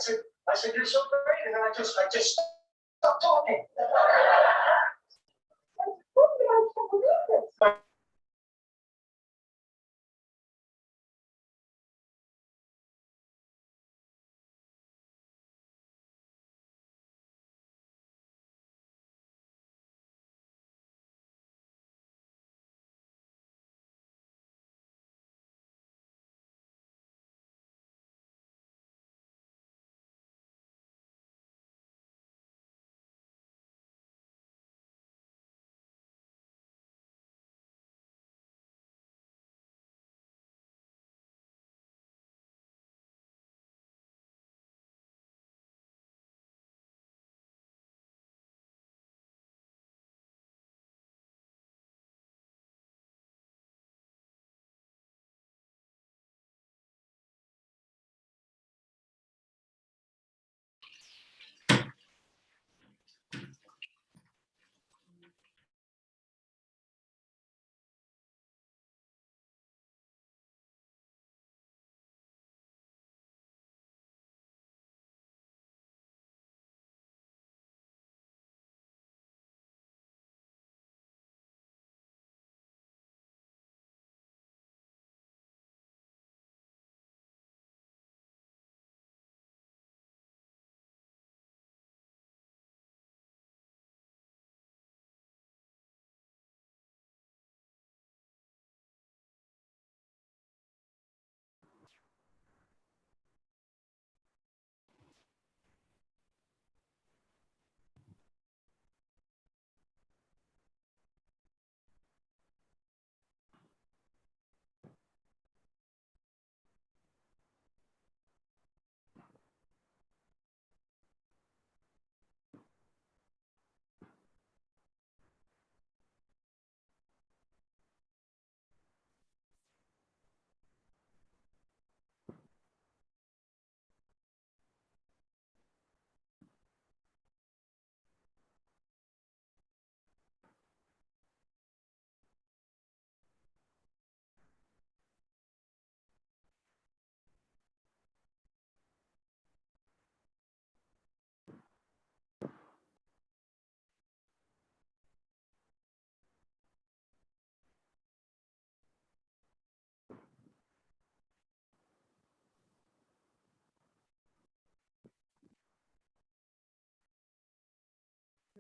said, you're so great. And then I just stopped talking.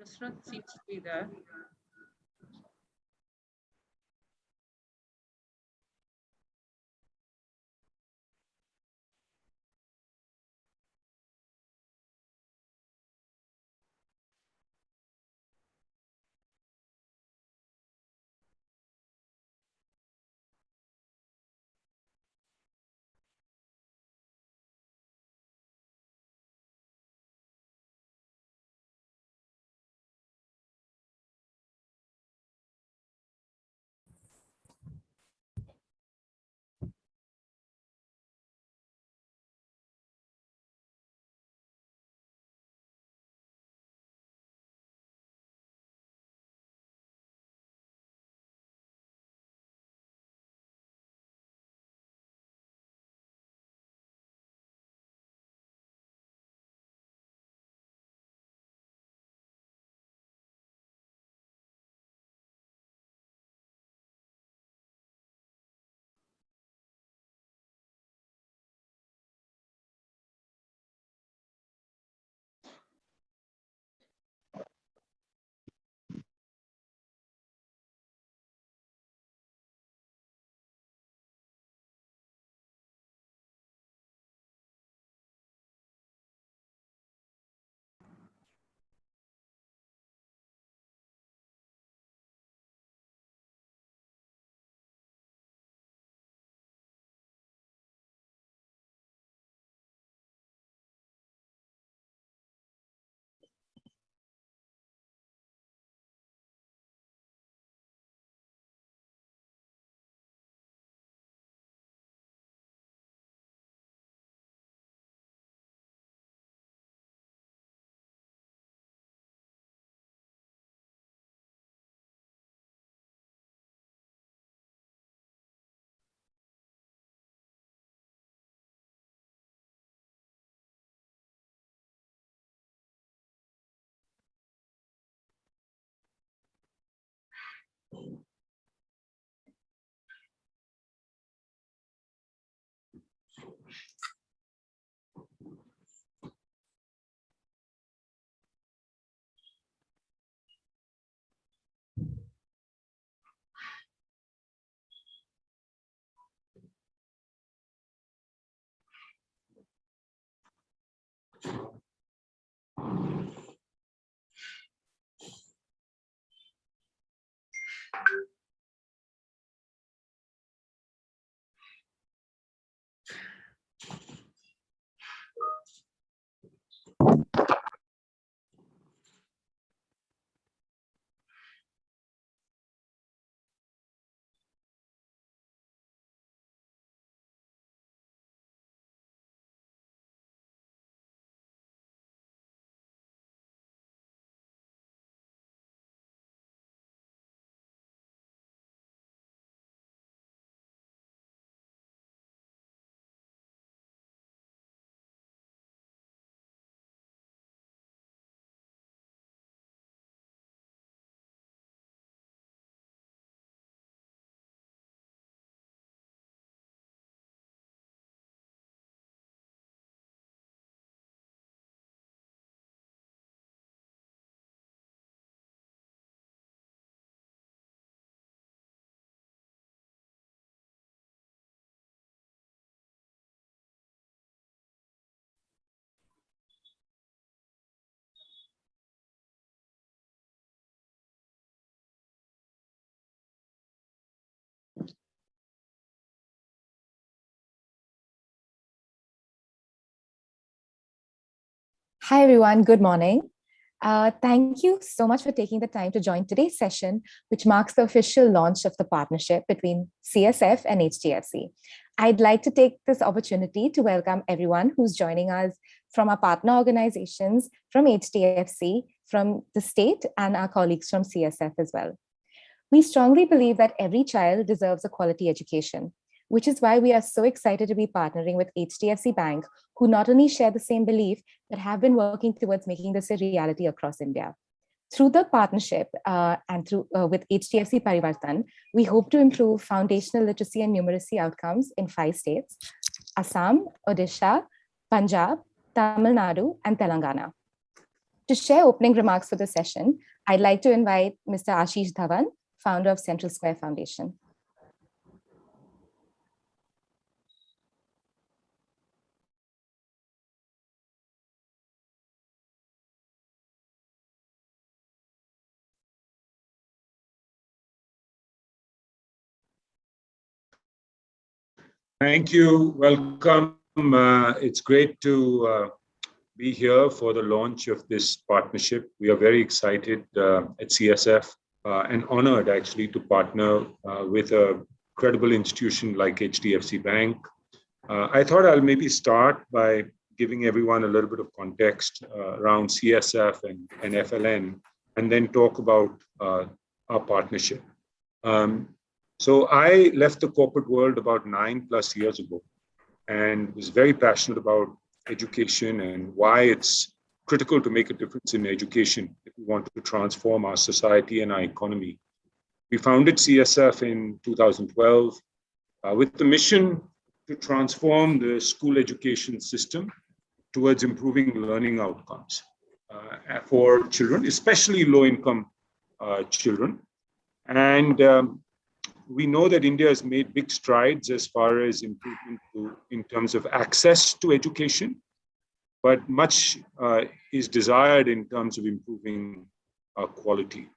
Nusrat seems to be there. Hi, everyone. Good morning. Thank you so much for taking the time to join today's session, which marks the official launch of the partnership between CSF and HDFC. I'd like to take this opportunity to welcome everyone who's joining us from our partner organizations, from HDFC, from the state, and our colleagues from CSF as well. We strongly believe that every child deserves a quality education, which is why we are so excited to be partnering with HDFC Bank, who not only share the same belief, but have been working towards making this a reality across India. Through the partnership and with HDFC Parivartan, we hope to improve foundational literacy and numeracy outcomes in 5 states: Assam, Odisha, Punjab, Tamil Nadu, and Telangana. To share opening remarks for the session, I'd like to invite Mr. Ashish Dhawan, founder of Central Square Foundation. Thank you. Welcome. It's great to be here for the launch of this partnership. We are very excited at CSF and honored actually to partner with a credible institution like HDFC Bank. I thought I'll maybe start by giving everyone a little bit of context around CSF and FLN, and then talk about our partnership. So I left the corporate world about 9+ years ago and was very passionate about education and why it's critical to make a difference in education if we want to transform our society and our economy. We founded CSF in 2012 with the mission to transform the school education system towards improving learning outcomes for children, especially low-income children. And we know that India has made big strides as far as improvement in terms of access to education, but much is desired in terms of improving quality.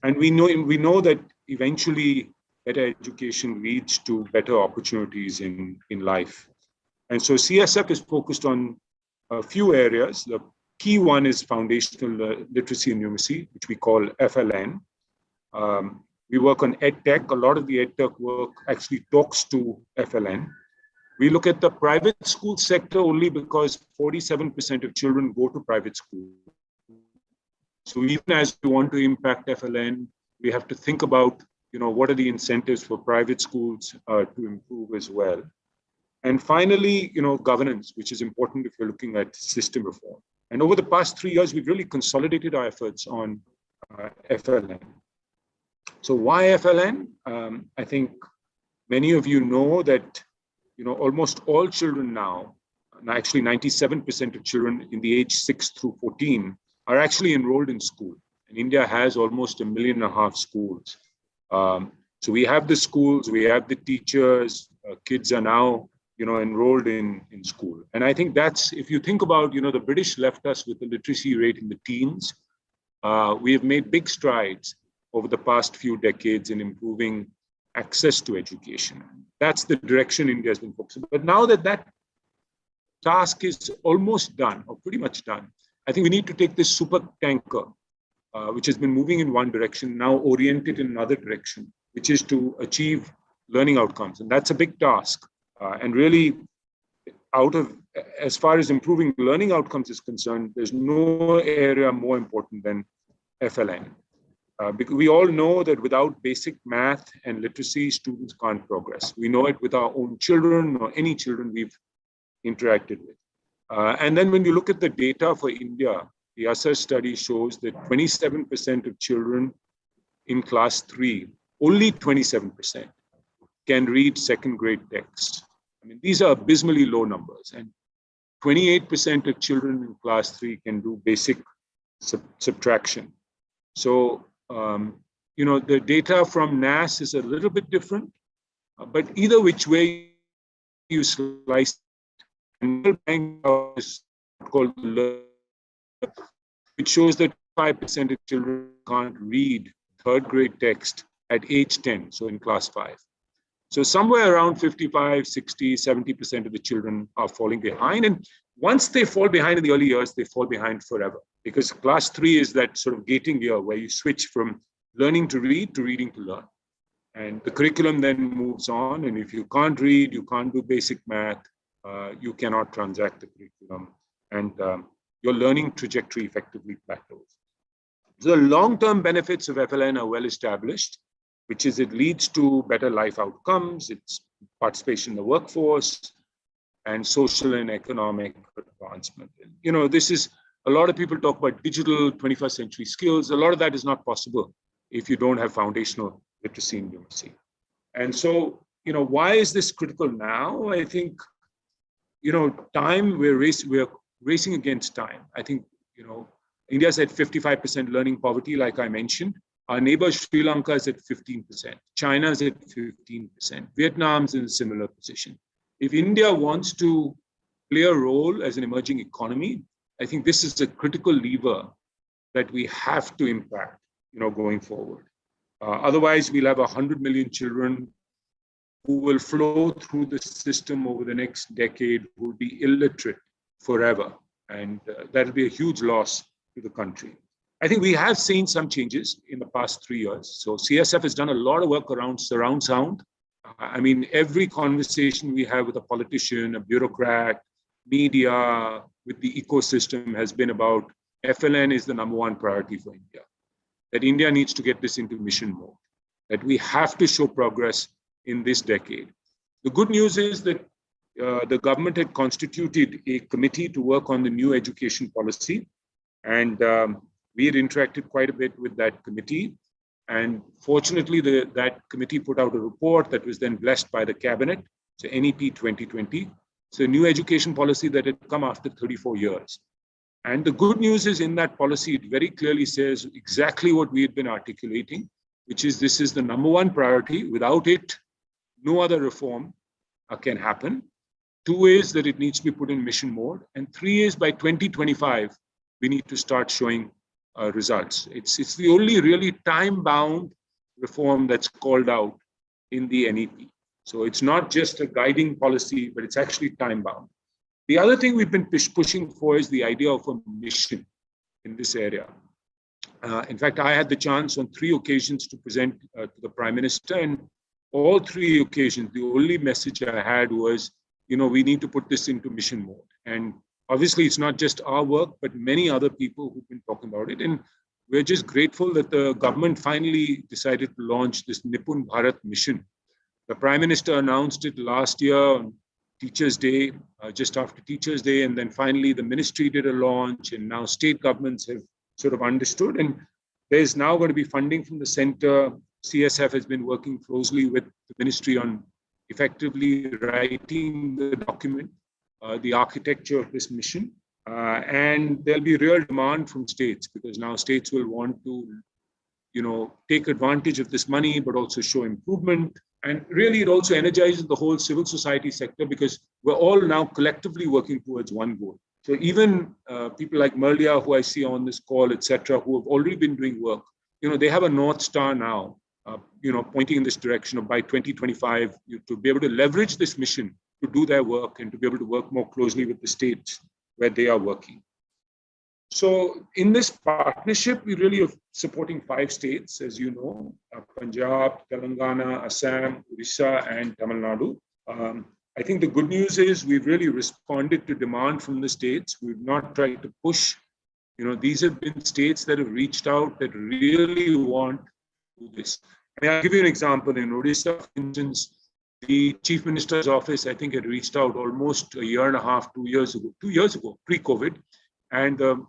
And we know that eventually better education leads to better opportunities in life. And so CSF is focused on a few areas. The key one is foundational literacy and numeracy, which we call FLN. We work on EdTech. A lot of the EdTech work actually talks to FLN. We look at the private school sector only because 47% of children go to private school. So even as we want to impact FLN, we have to think about, what are the incentives for private schools to improve as well. And finally, governance, which is important if you're looking at system reform. And over the past 3 years, we've really consolidated our efforts on FLN. So why FLN? I think many of you know that, almost all children now, actually 97% of children in the age 6 through 14 are actually enrolled in school. And India has almost 1.5 million schools. So we have the schools, we have the teachers, kids are now, enrolled in school. And I think that's, if you think about, the British left us with a literacy rate in the teens. We have made big strides over the past few decades in improving access to education. That's the direction India has been focusing on. But now that task is almost done, or pretty much done, I think we need to take this super tanker, which has been moving in one direction, now orient it in another direction, which is to achieve learning outcomes. And that's a big task. And really, as far as improving learning outcomes is concerned, there's no area more important than FLN. Because we all know that without basic math and literacy, students can't progress. We know it with our own children or any children we've interacted with. And then when you look at the data for India, the ASA study shows that 27% of children in class 3, only 27%, can read second-grade texts. I mean, these are abysmally low numbers. And 28% of children in class 3 can do basic subtraction. So, the data from NAS is a little bit different, but either which way you slice, is called it shows that 5% of children can't read third-grade text at age 10, so in class 5. So somewhere around 55, 60, 70% of the children are falling behind. And once they fall behind in the early years, they fall behind forever. Because class 3 is that sort of gating year where you switch from learning to read to reading to learn. And the curriculum then moves on. And if you can't read, you can't do basic math, you cannot transact the curriculum. And your learning trajectory effectively plateaus. The long-term benefits of FLN are well established, which is it leads to better life outcomes, it's participation in the workforce, and social and economic advancement. You know, this is, a lot of people talk about digital 21st century skills. A lot of that is not possible if you don't have foundational literacy and numeracy. And so, you know, why is this critical now? I think, you know, time, we're racing against time. I think, you know, India's at 55% learning poverty, like I mentioned. Our neighbor Sri Lanka is at 15%. China's at 15%. Vietnam's in a similar position. If India wants to play a role as an emerging economy, I think this is a critical lever that we have to impact, you know, going forward. Otherwise, we'll have 100 million children who will flow through the system over the next decade, who will be illiterate forever. And that'll be a huge loss to the country. I think we have seen some changes in the past 3 years. So CSF has done a lot of work around surround sound. I mean, every conversation we have with a politician, a bureaucrat, media, with the ecosystem has been about FLN is the #1 priority for India. That India needs to get this into mission mode. That we have to show progress in this decade. The good news is that the government had constituted a committee to work on the new education policy. And we had interacted quite a bit with that committee. And fortunately, that committee put out a report that was then blessed by the cabinet, so NEP 2020. So a new education policy that had come after 34 years. And the good news is in that policy, it very clearly says exactly what we had been articulating, which is this is the #1 priority. Without it, no other reform can happen. 2 is that it needs to be put in mission mode. And 3 is by 2025, we need to start showing results. It's the only really time-bound reform that's called out in the NEP. So it's not just a guiding policy, but it's actually time-bound. The other thing we've been pushing for is the idea of a mission in this area. In fact, I had the chance on 3 occasions to present to the Prime Minister, and all 3 occasions, the only message I had was, you know, we need to put this into mission mode. And obviously, it's not just our work, but many other people who've been talking about it. And we're just grateful that the government finally decided to launch this NIPUN Bharat mission. The Prime Minister announced it last year on Teachers' Day, just after Teachers' Day. And then finally, the ministry did a launch, and now state governments have sort of understood. And there's now going to be funding from the center. CSF has been working closely with the ministry on effectively writing the document, the architecture of this mission. And there'll be real demand from states, because now states will want to, you know, take advantage of this money, but also show improvement. And really, it also energizes the whole civil society sector, because we're all now collectively working towards one goal. So even people like Merlia, who I see on this call, etc., who have already been doing work, you know, they have a North Star now, you know, pointing in this direction of by 2025, to be able to leverage this mission to do their work and to be able to work more closely with the states where they are working. So in this partnership, we really are supporting 5 states, as you know, Punjab, Telangana, Assam, Odisha, and Tamil Nadu. I think the good news is we've really responded to demand from the states. We've not tried to push. You know, these have been states that have reached out, that really want to do this. I mean, I'll give you an example. In Odisha, for instance, the Chief Minister's office, I think, had reached out almost a year and a half, 2 years ago, pre-COVID. And the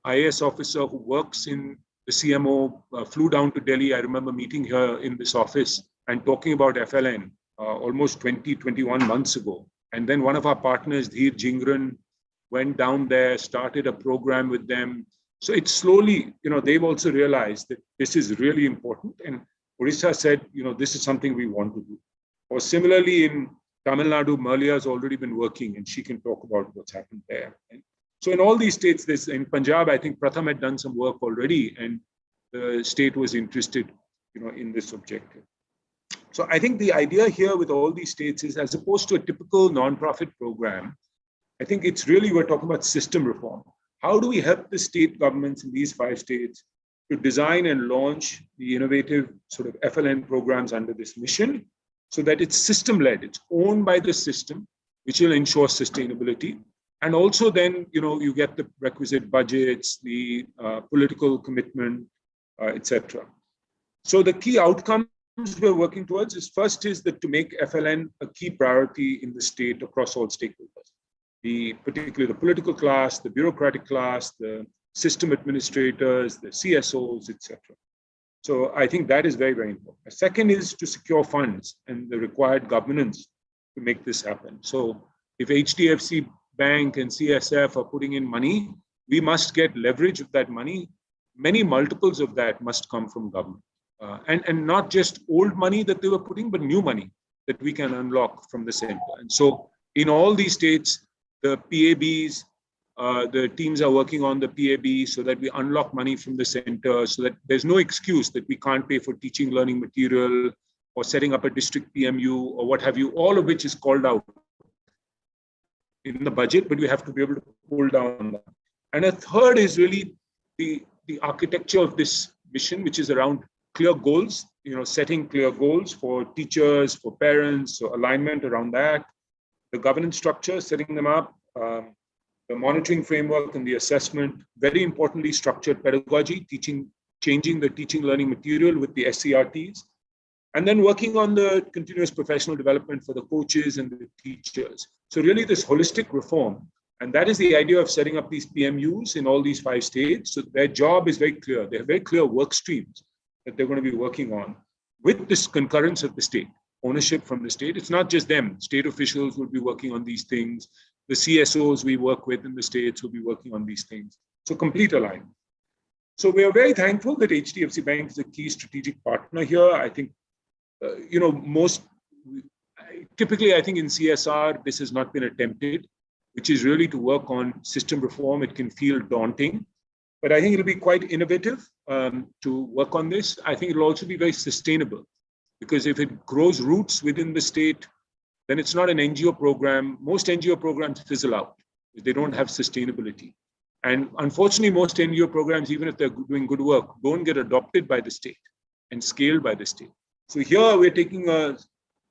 IAS officer who works in the CMO flew down to Delhi. I remember meeting her in this office and talking about FLN almost 21 months ago. And then one of our partners, Dheer Jingran, went down there, started a program with them. So it's slowly, you know, they've also realized that this is really important. And Odisha said, you know, this is something we want to do. Or similarly, in Tamil Nadu, Merlia has already been working, and she can talk about what's happened there. So in all these states, in Punjab, I think Pratham had done some work already, and the state was interested, you know, in this objective. So I think the idea here with all these states is, as opposed to a typical nonprofit program, I think it's really, we're talking about system reform. How do we help the state governments in these 5 states to design and launch the innovative sort of FLN programs under this mission so that it's system-led, it's owned by the system, which will ensure sustainability. And also then, you get the requisite budgets, the political commitment, etc. So the key outcomes we're working towards is, first is that to make FLN a key priority in the state across all stakeholders, particularly the political class, the bureaucratic class, the system administrators, the CSOs, etc. So I think that is very, very important. The second is to secure funds and the required governance to make this happen. So if HDFC Bank and CSF are putting in money, we must get leverage of that money. Many multiples of that must come from government. And not just old money that they were putting, but new money that we can unlock from the center. And so in all these states, the PABs, the teams are working on the PAB so that we unlock money from the center, so that there's no excuse that we can't pay for teaching, learning material, or setting up a district PMU, or what have you, all of which is called out in the budget, but we have to be able to pull down that. And a third is really the architecture of this mission, which is around clear goals, setting clear goals for teachers, for parents, so alignment around that, the governance structure, setting them up, the monitoring framework and the assessment, very importantly, structured pedagogy, changing the teaching learning material with the SCRTs, and then working on the continuous professional development for the coaches and the teachers. So really this holistic reform, and that is the idea of setting up these PMUs in all these 5 states. So their job is very clear. They have very clear work streams that they're going to be working on with this concurrence of the state, ownership from the state. It's not just them. State officials will be working on these things. The CSOs we work with in the states will be working on these things. So complete alignment. So we are very thankful that HDFC Bank is a key strategic partner here. I think, typically I think in CSR, this has not been attempted, which is really to work on system reform. It can feel daunting, but I think it'll be quite innovative to work on this. I think it'll also be very sustainable, because if it grows roots within the state, then it's not an NGO program. Most NGO programs fizzle out. They don't have sustainability. And unfortunately, most NGO programs, even if they're doing good work, don't get adopted by the state and scaled by the state. So here we're taking a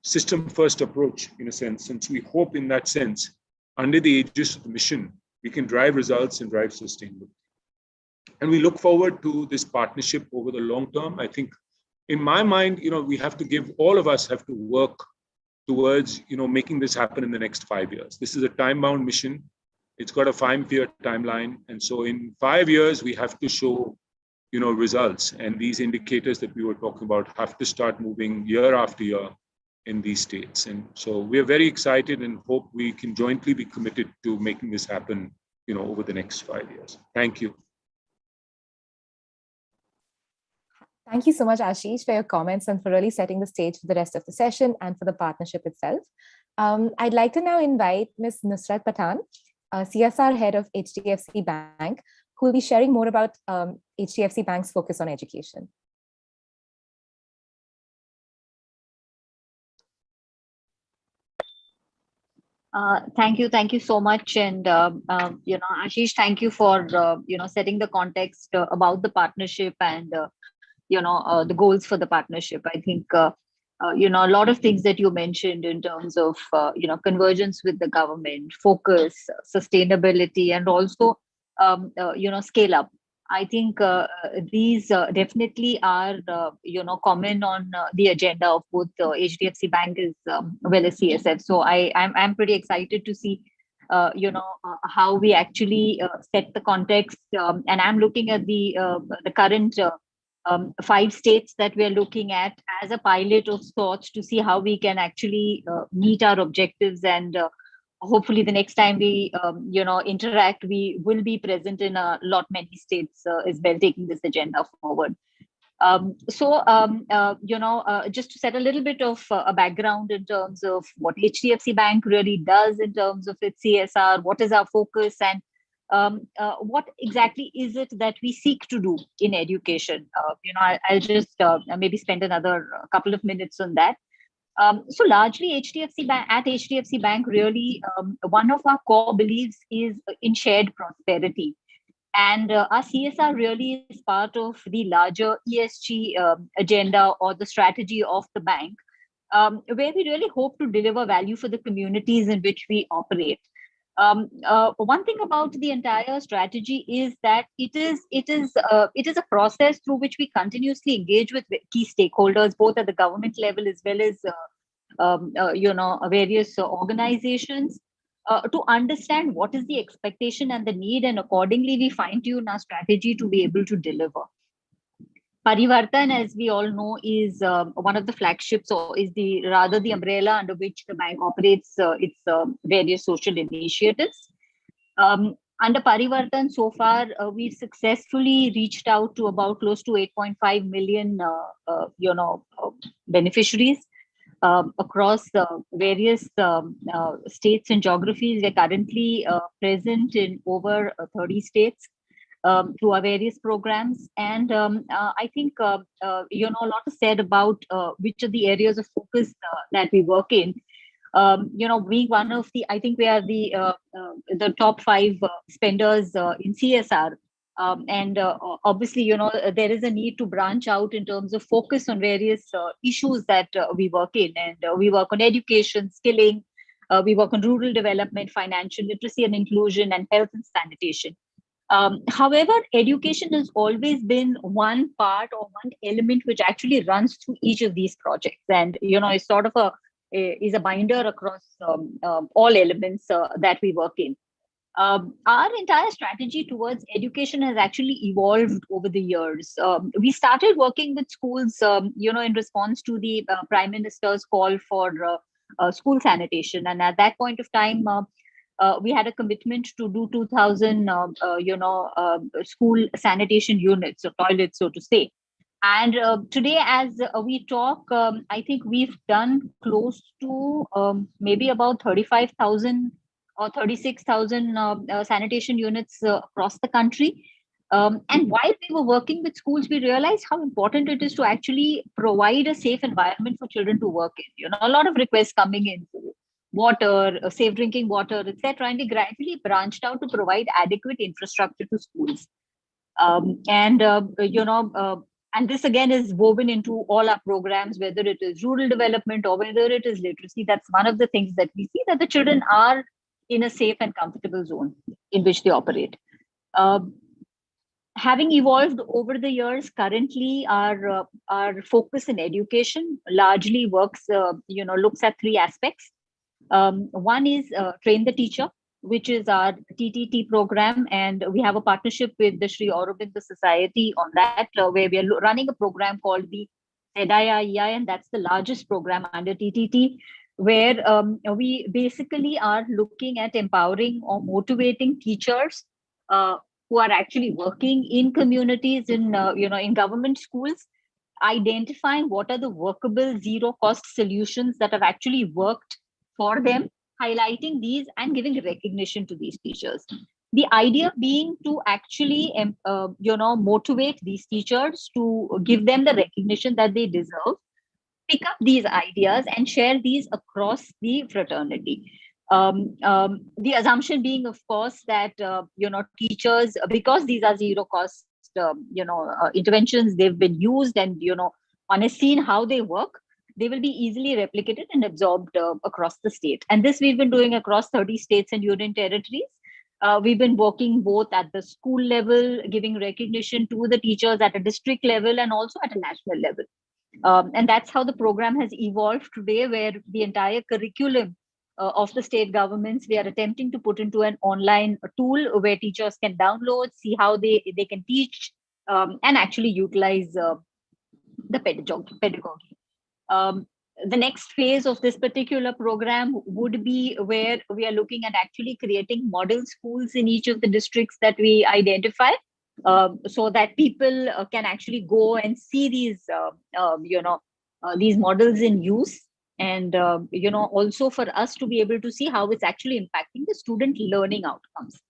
system-first approach, in a sense, since we hope in that sense, under the aegis of the mission, we can drive results and drive sustainability. And we look forward to this partnership over the long term. I think, in my mind, we have to all of us have to work towards, making this happen in the next 5 years. This is a time-bound mission. It's got a 5-year timeline. And so in 5 years, we have to show, results. And these indicators that we were talking about have to start moving year after year in these states. And so we are very excited and hope we can jointly be committed to making this happen, over the next 5 years. Thank you. Thank you so much, Ashish, for your comments and for really setting the stage for the rest of the session and for the partnership itself. I'd like to now invite Ms. Nusrat Pathan, CSR head of HDFC Bank, who will be sharing more about HDFC Bank's focus on education. Thank you so much. And, Ashish, thank you for, setting the context about the partnership and, the goals for the partnership. I think, a lot of things that you mentioned in terms of, convergence with the government, focus, sustainability, and also, scale up. I think these definitely are, common on the agenda of both HDFC Bank as well as CSF. So I'm pretty excited to see, how we actually set the context. And I'm looking at the current 5 states that we're looking at as a pilot of sorts to see how we can actually meet our objectives. And hopefully the next time we, interact, we will be present in a lot many states as well, taking this agenda forward. Just to set a little bit of a background in terms of what HDFC Bank really does in terms of its CSR, what is our focus, and what exactly is it that we seek to do in education? I'll just maybe spend another couple of minutes on that. So largely HDFC Bank, at HDFC Bank, really one of our core beliefs is in shared prosperity. And our CSR really is part of the larger ESG agenda or the strategy of the bank, where we really hope to deliver value for the communities in which we operate. One thing about the entire strategy is that it is a process through which we continuously engage with key stakeholders, both at the government level as well as various organizations, to understand what is the expectation and the need, and accordingly we fine tune our strategy to be able to deliver. Parivartan, as we all know, is one of the flagships, or is the umbrella under which the bank operates its various social initiatives. Under Parivartan, so far, we've successfully reached out to about close to 8.5 million, beneficiaries across various states and geographies. We're currently present in over 30 states. Through our various programs. And I think, a lot is said about which are the areas of focus that we work in. Being one of the, I think we are the top 5 spenders in CSR. Obviously, there is a need to branch out in terms of focus on various issues that we work in. And we work on education, skilling, we work on rural development, financial literacy and inclusion, and health and sanitation. However, education has always been one part or one element which actually runs through each of these projects, and is sort of a binder across all elements that we work in. Our entire strategy towards education has actually evolved over the years. We started working with schools, in response to the Prime Minister's call for school sanitation, and at that point of time, we had a commitment to do 2,000, school sanitation units, or toilets, so to say. And today, as we talk, I think we've done close to maybe about 35,000 or 36,000 sanitation units across the country. And while we were working with schools, we realized how important it is to actually provide a safe environment for children to work in. A lot of requests coming in for water, safe drinking water, etc. And we gradually branched out to provide adequate infrastructure to schools. And this again is woven into all our programs, whether it is rural development or whether it is literacy. That's one of the things that we see, that the children are in a safe and comfortable zone in which they operate. Having evolved over the years, currently our focus in education largely looks at 3 aspects. One is Train the Teacher, which is our TTT program, and we have a partnership with the Sri Aurobindo Society on that, where we are running a program called the ZIIEI, and that's the largest program under TTT, where we basically are looking at empowering or motivating teachers who are actually working in communities, in government schools, identifying what are the workable zero-cost solutions that have actually worked for them, highlighting these and giving recognition to these teachers. The idea being to actually, motivate these teachers, to give them the recognition that they deserve, pick up these ideas and share these across the fraternity. The assumption being, of course, that, teachers, because these are zero cost, interventions, they've been used, and, one has seen how they work, they will be easily replicated and absorbed across the state. And this we've been doing across 30 states and union territories. We've been working both at the school level, giving recognition to the teachers at a district level and also at a national level. And that's how the program has evolved today, where the entire curriculum of the state governments, we are attempting to put into an online tool where teachers can download, see how they can teach and actually utilize the pedagogy. The next phase of this particular program would be where we are looking at actually creating model schools in each of the districts that we identify, so that people can actually go and see these, these models in use, and also for us to be able to see how it's actually impacting the student learning outcomes.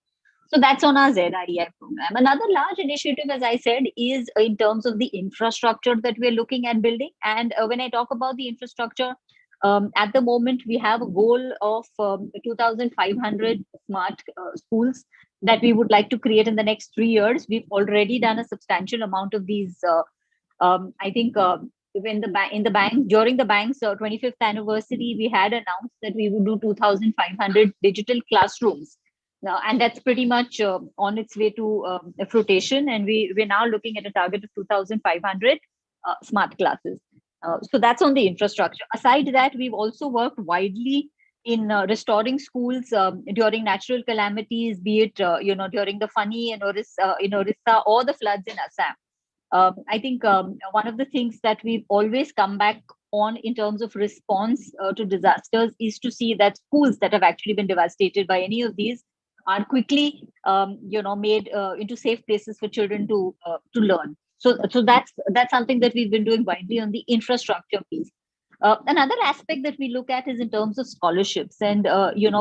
So that's on our ZIEI program. Another large initiative, as I said, is in terms of the infrastructure that we're looking at building. And when I talk about the infrastructure, At the moment, we have a goal of 2,500 smart schools that we would like to create in the next 3 years. We've already done a substantial amount of these. I think in the bank during the bank's 25th anniversary, we had announced that we would do 2,500 digital classrooms. And that's pretty much on its way to fruition. And we're now looking at a target of 2,500 smart classes. So that's on the infrastructure. Aside that, we've also worked widely in restoring schools during natural calamities, be it during the Fani in Odisha or the floods in Assam. I think one of the things that we've always come back on in terms of response to disasters is to see that schools that have actually been devastated by any of these are quickly made into safe places for children to learn. So that's something that we've been doing widely on the infrastructure piece. Another aspect that we look at is in terms of scholarships, and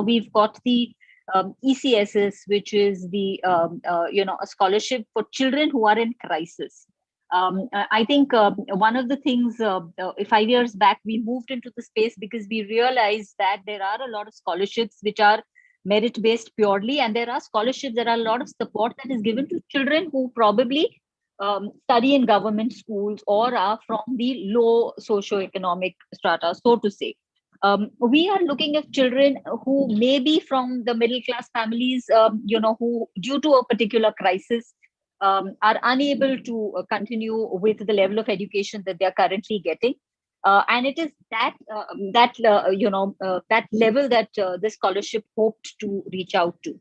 we've got the ECSS, which is the a scholarship for children who are in crisis. I think one of the things 5 years back we moved into the space because we realized that there are a lot of scholarships which are merit-based purely, and there are scholarships, there are a lot of support that is given to children who probably study in government schools or are from the low socioeconomic strata, so to say. We are looking at children who may be from the middle class families, who due to a particular crisis are unable to continue with the level of education that they are currently getting. And it is that level that the scholarship hoped to reach out to.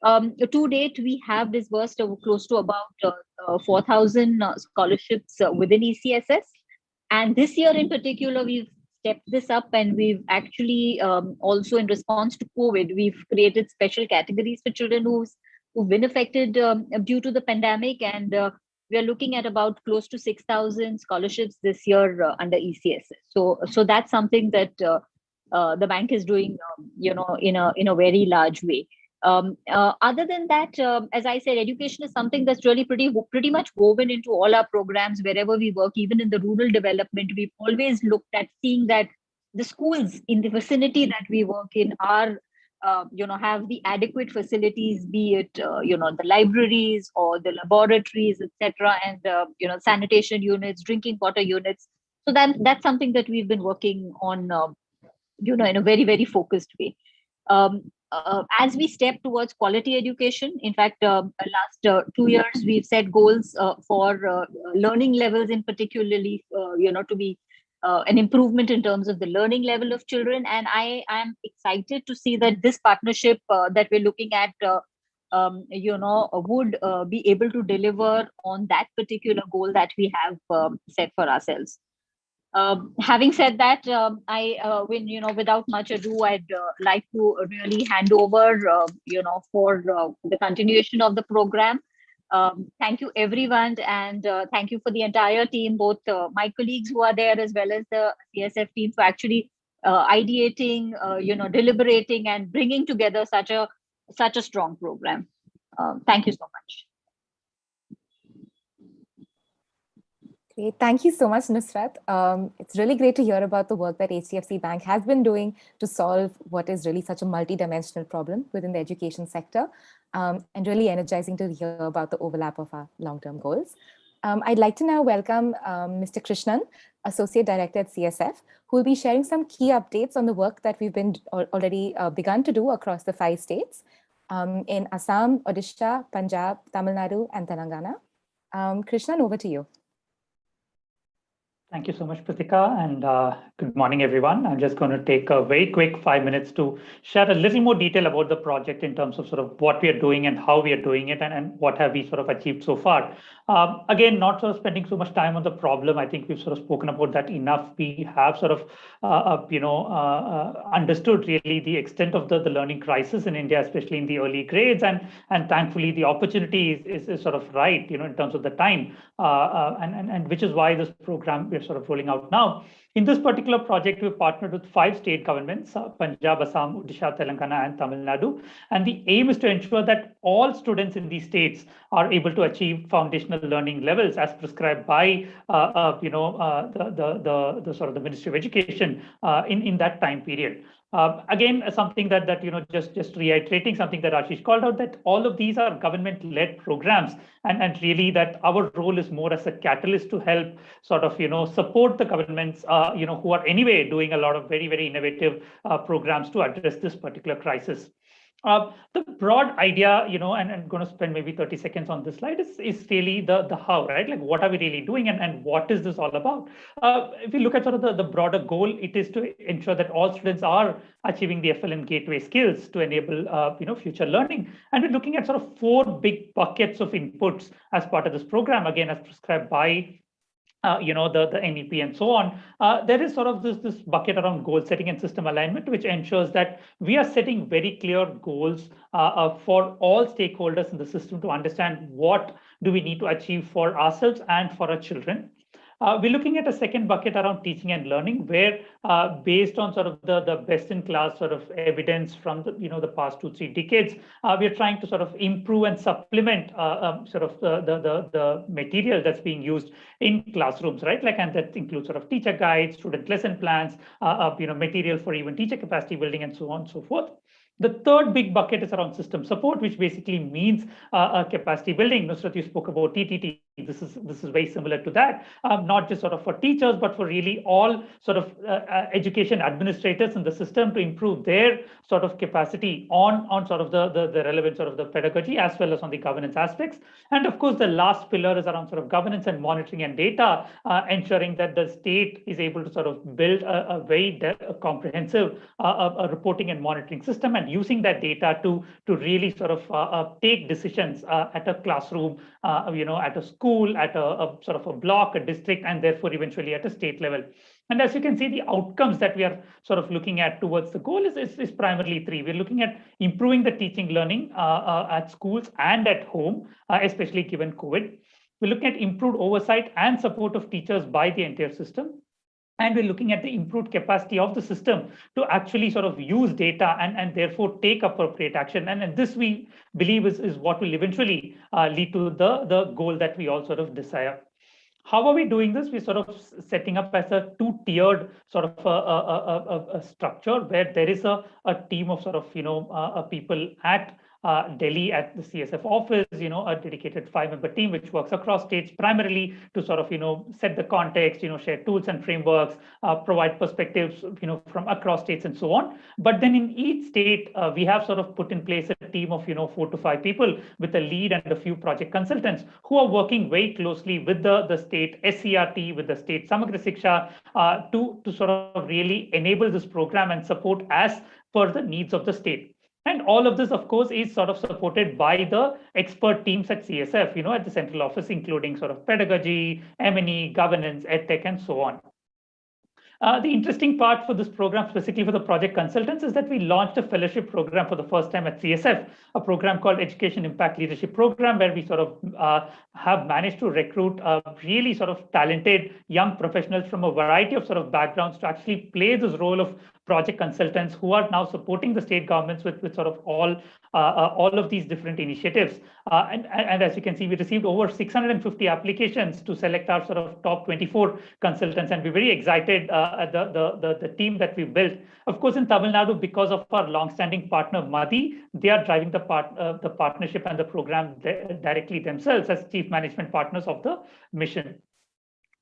To date, we have disbursed close to about 4,000 scholarships within ECSS. And this year in particular, we've stepped this up, and we've actually also, in response to COVID, we've created special categories for children who've been affected due to the pandemic. And we are looking at about close to 6,000 scholarships this year under ECSS. So that's something that the bank is doing, in a very large way. Other than that, as I said, education is something that's really pretty much woven into all our programs wherever we work. Even in the rural development, we've always looked at seeing that the schools in the vicinity that we work in are have the adequate facilities, be it the libraries or the laboratories, etc., and sanitation units, drinking water units. So that's something that we've been working on in a very, very focused way. As we step towards quality education, in fact, last 2 years we've set goals for learning levels, in particularly to be an improvement in terms of the learning level of children. And I am excited to see that this partnership that we're looking at, would be able to deliver on that particular goal that we have set for ourselves. Having said that, without much ado, I'd like to really hand over, for the continuation of the program. Thank you, everyone, and thank you for the entire team, both my colleagues who are there as well as the CSF team, for actually ideating, deliberating, and bringing together such a strong program. Thank you so much. Great. Thank you so much, Nusrat. It's really great to hear about the work that HDFC Bank has been doing to solve what is really such a multidimensional problem within the education sector, and really energizing to hear about the overlap of our long-term goals. I'd like to now welcome Mr. Krishnan, Associate Director at CSF, who will be sharing some key updates on the work that we've been already begun to do across the 5 states in Assam, Odisha, Punjab, Tamil Nadu, and Telangana. Krishnan, over to you. Thank you so much, Pratika, and good morning, everyone. I'm just going to take a very quick 5 minutes to share a little more detail about the project in terms of sort of what we are doing and how we are doing it, and what have we sort of achieved so far. Again, not sort of spending so much time on the problem. I think we've sort of spoken about that enough. We have sort of, understood really the extent of the learning crisis in India, especially in the early grades, and thankfully the opportunity is sort of right, in terms of the time, and which is why this program we're we're sort of rolling out now. In this particular project, we've partnered with 5 state governments, Punjab, Assam, Odisha, Telangana, and Tamil Nadu. And the aim is to ensure that all students in these states are able to achieve foundational learning levels as prescribed by the sort of the Ministry of Education in that time period. Again, something that just reiterating something that Ashish called out, that all of these are government-led programs, and really that our role is more as a catalyst to help sort of support the governments who are anyway doing a lot of very, very innovative programs to address this particular crisis. The broad idea, and I'm going to spend maybe 30 seconds on this slide, is really the how, right? Like, what are we really doing, and what is this all about? If we look at sort of the broader goal, it is to ensure that all students are achieving the FLN gateway skills to enable future learning. And we're looking at sort of 4 big buckets of inputs as part of this program, again, as prescribed by the NEP and so on. There is sort of this bucket around goal setting and system alignment, which ensures that we are setting very clear goals for all stakeholders in the system to understand what do we need to achieve for ourselves and for our children. We're looking at a second bucket around teaching and learning, where based on sort of the best-in-class sort of evidence from the past 2-3 decades, we're trying to sort of improve and supplement sort of the material that's being used in classrooms, right? Like, and that includes sort of teacher guides, student lesson plans, material for even teacher capacity building, and so on and so forth. The third big bucket is around system support, which basically means capacity building. Nusrat, you spoke about TTT. This is very similar to that, not just sort of for teachers, but for really all sort of education administrators in the system to improve their sort of capacity on sort of the relevant sort of the pedagogy as well as on the governance aspects. And of course, the last pillar is around sort of governance and monitoring and data, ensuring that the state is able to sort of build a very comprehensive reporting and monitoring system, and using that data to really sort of take decisions at a classroom, at a school, at a sort of a block, a district, and therefore eventually at a state level. And as you can see, the outcomes that we are sort of looking at towards the goal is primarily 3. We're looking at improving the teaching learning at schools and at home, especially given COVID. We're looking at improved oversight and support of teachers by the entire system. And we're looking at the improved capacity of the system to actually sort of use data and therefore take appropriate action. And this, we believe, is what will eventually lead to the goal that we all sort of desire. How are we doing this? We're sort of setting up as a 2-tiered sort of a structure, where there is a team of sort of people at Delhi at the CSF office, a dedicated 5-member team which works across states primarily to sort of set the context, share tools and frameworks, provide perspectives from across states and so on. But then in each state, we have sort of put in place a team of 4 to 5 people with a lead and a few project consultants who are working very closely with the state SCRT, with the state Samagra Shiksha, to sort of really enable this program and support as per the needs of the state. And all of this, of course, is sort of supported by the expert teams at CSF, at the central office, including sort of pedagogy, M&E, governance, EdTech, and so on. The interesting part for this program, specifically for the project consultants, is that we launched a fellowship program for the first time at CSF, a program called Education Impact Leadership Program, where we sort of have managed to recruit really sort of talented young professionals from a variety of sort of backgrounds to actually play this role of project consultants who are now supporting the state governments with sort of all of these different initiatives. And as you can see, we received over 650 applications to select our sort of top 24 consultants, and we're very excited the team that we built. Of course, in Tamil Nadu, because of our long-standing partner Madi, they are driving the partnership and the program directly themselves as chief management partners of the mission.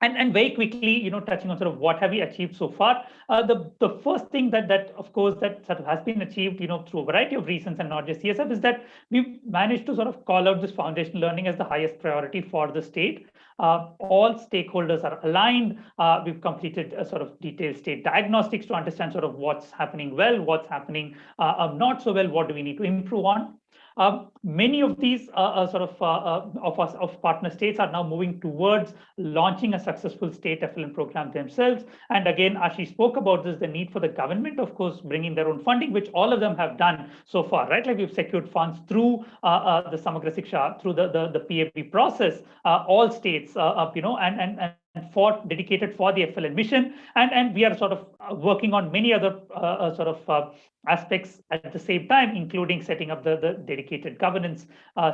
And very quickly, touching on sort of what have we achieved so far. The first thing that of course that sort of has been achieved, through a variety of reasons and not just CSF, is that we've managed to sort of call out this foundational learning as the highest priority for the state. All stakeholders are aligned. We've completed a sort of detailed state diagnostics to understand sort of what's happening well, what's happening not so well, what do we need to improve on. Many of these of partner states are now moving towards launching a successful state FLN program themselves. And again, Ashish spoke about this, the need for the government, of course, bringing their own funding, which all of them have done so far, right? Like we've secured funds through the Samagra Shiksha, through the PAB process, all states, and for dedicated for the FLN mission, and we are sort of working on many other aspects at the same time, including setting up the dedicated governance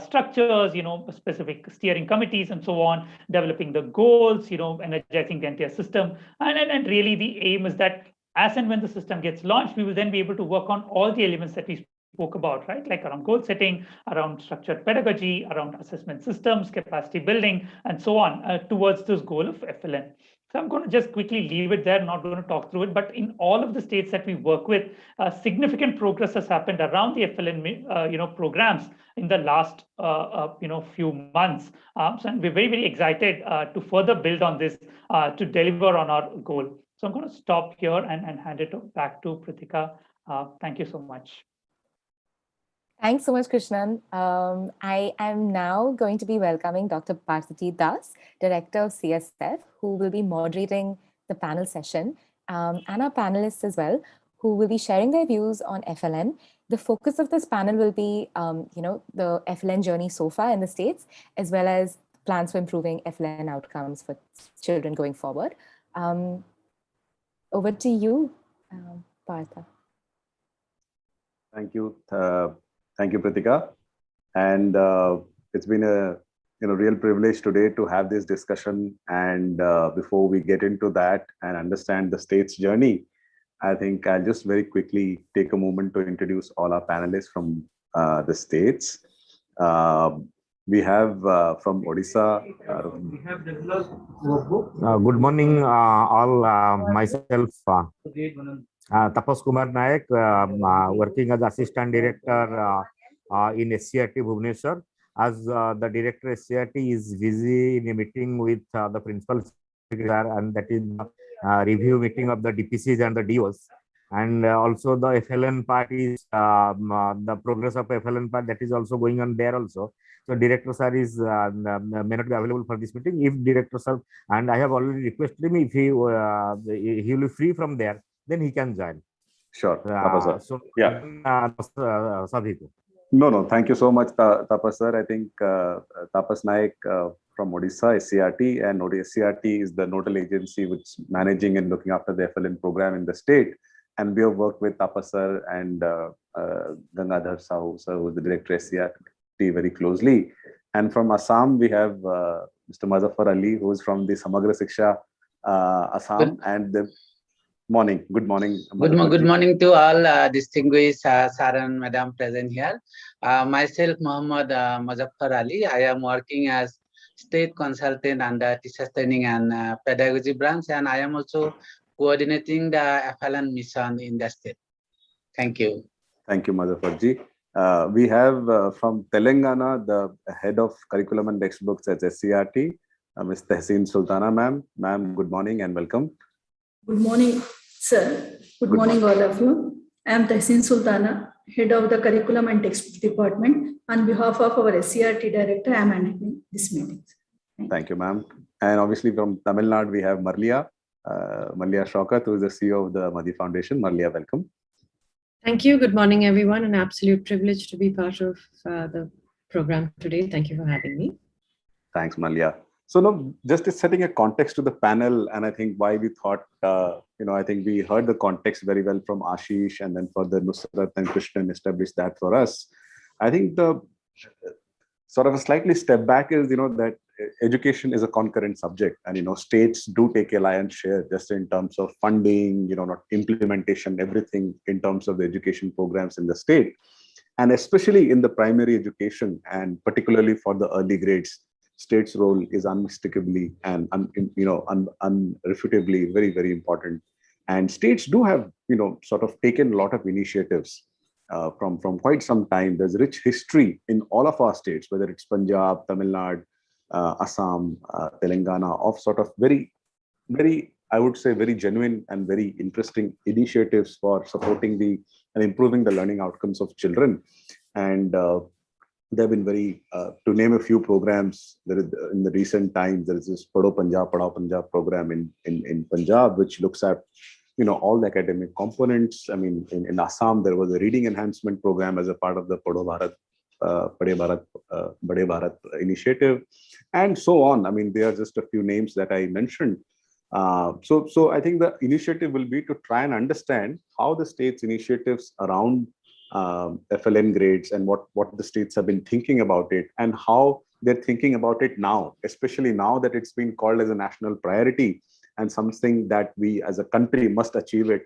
structures, specific steering committees and so on, developing the goals, energizing the entire system, and really the aim is that as and when the system gets launched, we will then be able to work on all the elements that we spoke about, right? Like around goal setting, around structured pedagogy, around assessment systems, capacity building, and so on towards this goal of FLN. So I'm going to just quickly leave it there, not going to talk through it, but in all of the states that we work with, significant progress has happened around the FLN, programs in the last, few months. So we're very, very excited to further build on this to deliver on our goal. So I'm going to stop here and hand it back to Pritika. Thank you so much. Thanks so much, Krishnan. I am now going to be welcoming Dr. Partha Das, Director of CSF, who will be moderating the panel session, and our panelists as well, who will be sharing their views on FLN. The focus of this panel will be, the FLN journey so far in the States, as well as plans for improving FLN outcomes for children going forward. Over to you, Partha. Thank you. Thank you, Pritika. And it's been a real privilege today to have this discussion. And before we get into that and understand the state's journey, I think I'll just very quickly take a moment to introduce all our panelists from the states. We have from Odisha. Good morning, all. Myself, Tapas Kumar Naik, working as Assistant Director in SCRT Bhubaneswar. As the Director SCRT is busy in a meeting with the Principal Secretary, and that is review meeting of the DPCs and the DOs. And also the FLN part is the progress of FLN part that is also going on there also. So Director Sir is may not be available for this meeting. If Director Sir, and I have already requested him, if he will be free from there, then he can join. Sure. So yeah. No. Thank you so much, Tapas sir. I think Tapas Naik from Odisha, SCRT, and SCRT is the nodal agency which is managing and looking after the FLN program in the state. And we have worked with Tapas sir and Gangadhar Sahu sir, who is the Director SCRT, very closely. And from Assam, we have Mr. Muzaffar Ali, who is from the Samagra Shiksha Assam. And the morning. Good morning. Good morning to all distinguished sir and madam present here. Myself, Muhammad Muzaffar Ali. I am working as state consultant under teachers training and pedagogy branch, and I am also coordinating the FLN mission in the state. Thank you. Thank you, Muzaffar ji. We have from Telangana, the head of curriculum and textbooks at SCRT, Ms. Tehseen Sultana ma'am. Ma'am, good morning and welcome. Good morning, sir. Good morning, all of you. I am Tehseen Sultana, head of the curriculum and textbook department. On behalf of our SCRT director, I am handling this meeting. Thank you, ma'am. And obviously from Tamil Nadu, we have Marlia Shaukat, who is the CEO of the Madi Foundation. Marlia, welcome. Thank you. Good morning, everyone. An absolute privilege to be part of the program today. Thank you for having me. Thanks, Marlia. So now, just setting a context to the panel, and I think why we thought, I think we heard the context very well from Ashish, and then further Nusrat and Krishnan established that for us. I think the sort of a slightly step back is, that education is a concurrent subject, and, states do take a lion's share just in terms of funding, not implementation, everything in terms of the education programs in the state, and especially in the primary education, and particularly for the early grades. State's role is unmistakably and unrefutably very, very important. And states do have, sort of taken a lot of initiatives from quite some time. There's rich history in all of our states, whether it's Punjab, Tamil Nadu, Assam, Telangana, of sort of very, very, I would say, very genuine and very interesting initiatives for supporting and improving the learning outcomes of children. And they've been very, to name a few programs, there is, in the recent times, there is this Padho Punjab program in Punjab, which looks at, all the academic components. I mean, in Assam, there was a reading enhancement program as a part of the Parivartan Bade Bharat initiative, and so on. I mean, they are just a few names that I mentioned. So I think the initiative will be to try and understand how the state's initiatives around FLN grades and what the states have been thinking about it, and how they're thinking about it now, especially now that it's been called as a national priority and something that we as a country must achieve it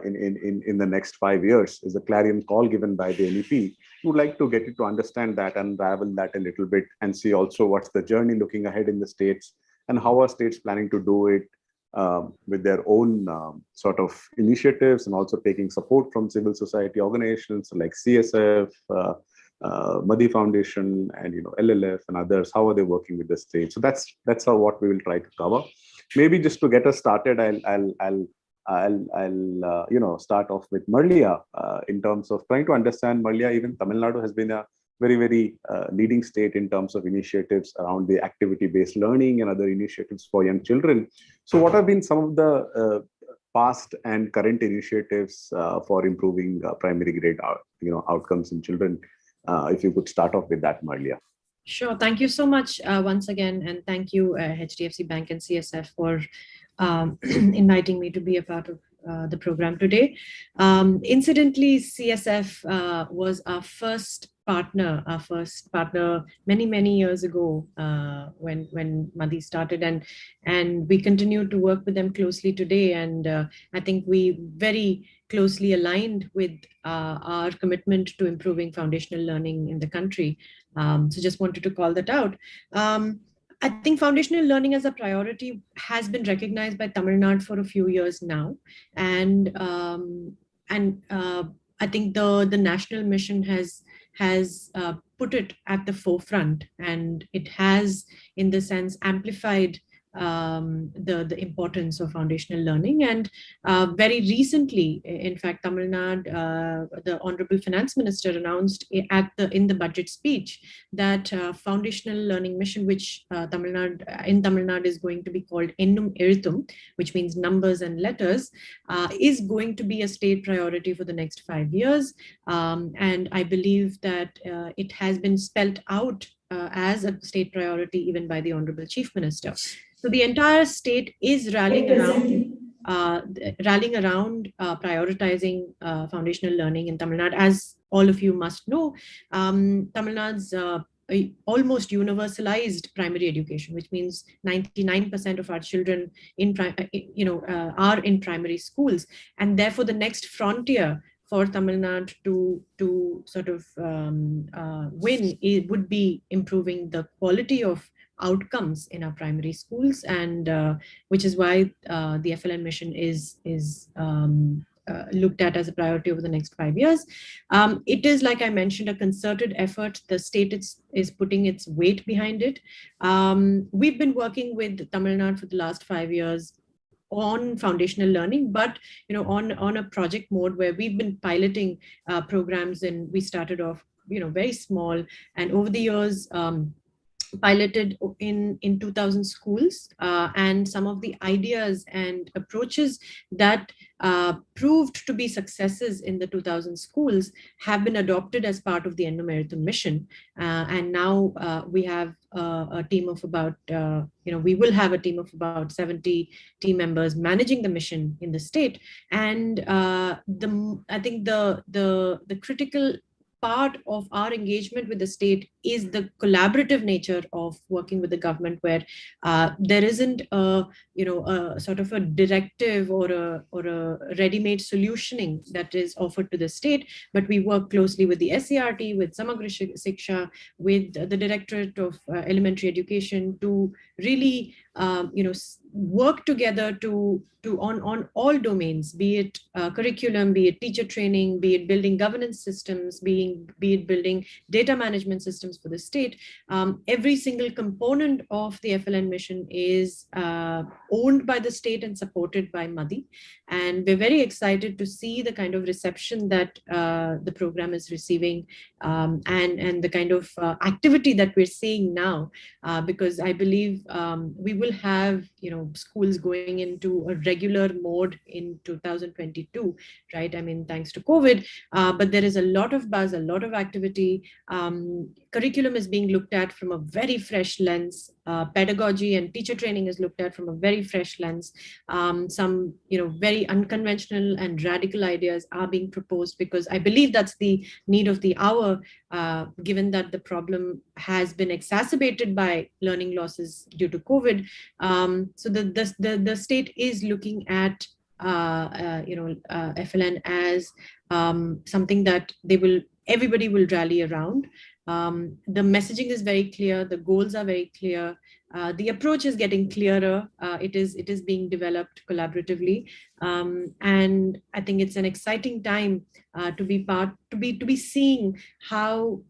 in the next 5 years, is a clarion call given by the NEP. We would like to get you to understand that, unravel that a little bit, and see also what's the journey looking ahead in the states, and how are states planning to do it with their own sort of initiatives, and also taking support from civil society organizations like CSF, Madi Foundation, and LLF and others. How are they working with the state? So that's how what we will try to cover. Maybe just to get us started, I'll start off with Murlia in terms of trying to understand Murlia. Even Tamil Nadu has been a very leading state in terms of initiatives around the activity-based learning and other initiatives for young children. So what have been some of the past and current initiatives for improving primary grade outcomes in children? If you could start off with that, Murlia. Sure. Thank you so much once again. And thank you, HDFC Bank and CSF, for inviting me to be a part of the program today. Incidentally, CSF was our first partner many years ago when Madi started, and we continue to work with them closely today. And I think we very closely aligned with our commitment to improving foundational learning in the country. So just wanted to call that out. I think foundational learning as a priority has been recognized by Tamil Nadu for a few years now, and I think the national mission has put it at the forefront, and it has, in the sense, amplified the importance of foundational learning. And very recently, in fact, Tamil Nadu, the Honorable Finance Minister announced in the budget speech that foundational learning mission, which Tamil Nadu is going to be called Ennum Ezhuthum, which means numbers and letters, is going to be a state priority for the next 5 years. And I believe that it has been spelt out as a state priority even by the Honorable Chief Minister. So the entire state is rallying around prioritizing foundational learning in Tamil Nadu. As all of you must know, Tamil Nadu's almost universalized primary education, which means 99% of our children are in primary schools, and therefore the next frontier for Tamil Nadu to sort of win would be improving the quality of outcomes in our primary schools, and which is why the FLN mission is looked at as a priority over the next 5 years. It is, like I mentioned, a concerted effort. The state is putting its weight behind it. We've been working with Tamil Nadu for the last 5 years on foundational learning, but on a project mode where we've been piloting programs, and we started off very small, and over the years piloted in 2000 schools, and some of the ideas and approaches that proved to be successes in the 2000 schools have been adopted as part of the Ennum Ezhuthum mission. And now we have a team of about, we will have a team of about 70 team members managing the mission in the state. And I think the critical part of our engagement with the state is the collaborative nature of working with the government, where there isn't a sort of a directive or a ready-made solutioning that is offered to the state, but we work closely with the SCRT, with Samagra Shiksha, with the Directorate of Elementary Education to really work together on all domains, be it curriculum, be it teacher training, be it building governance systems, be it building data management systems programs for the state. Every single component of the FLN mission is owned by the state and supported by MADI. And we're very excited to see the kind of reception that the program is receiving, and the kind of activity that we're seeing now, because I believe we will have, schools going into a regular mode in 2022, right? I mean, thanks to COVID, but there is a lot of buzz, a lot of activity. Curriculum is being looked at from a very fresh lens. Pedagogy and teacher training is looked at from a very fresh lens. Some, very unconventional and radical ideas are being proposed, because I believe that's the need of the hour, given that the problem has been exacerbated by learning losses due to COVID. So the state is looking at FLN as something that everybody will rally around. The messaging is very clear, the goals are very clear, the approach is getting clearer. It is being developed collaboratively, and I think it's an exciting time to be seeing how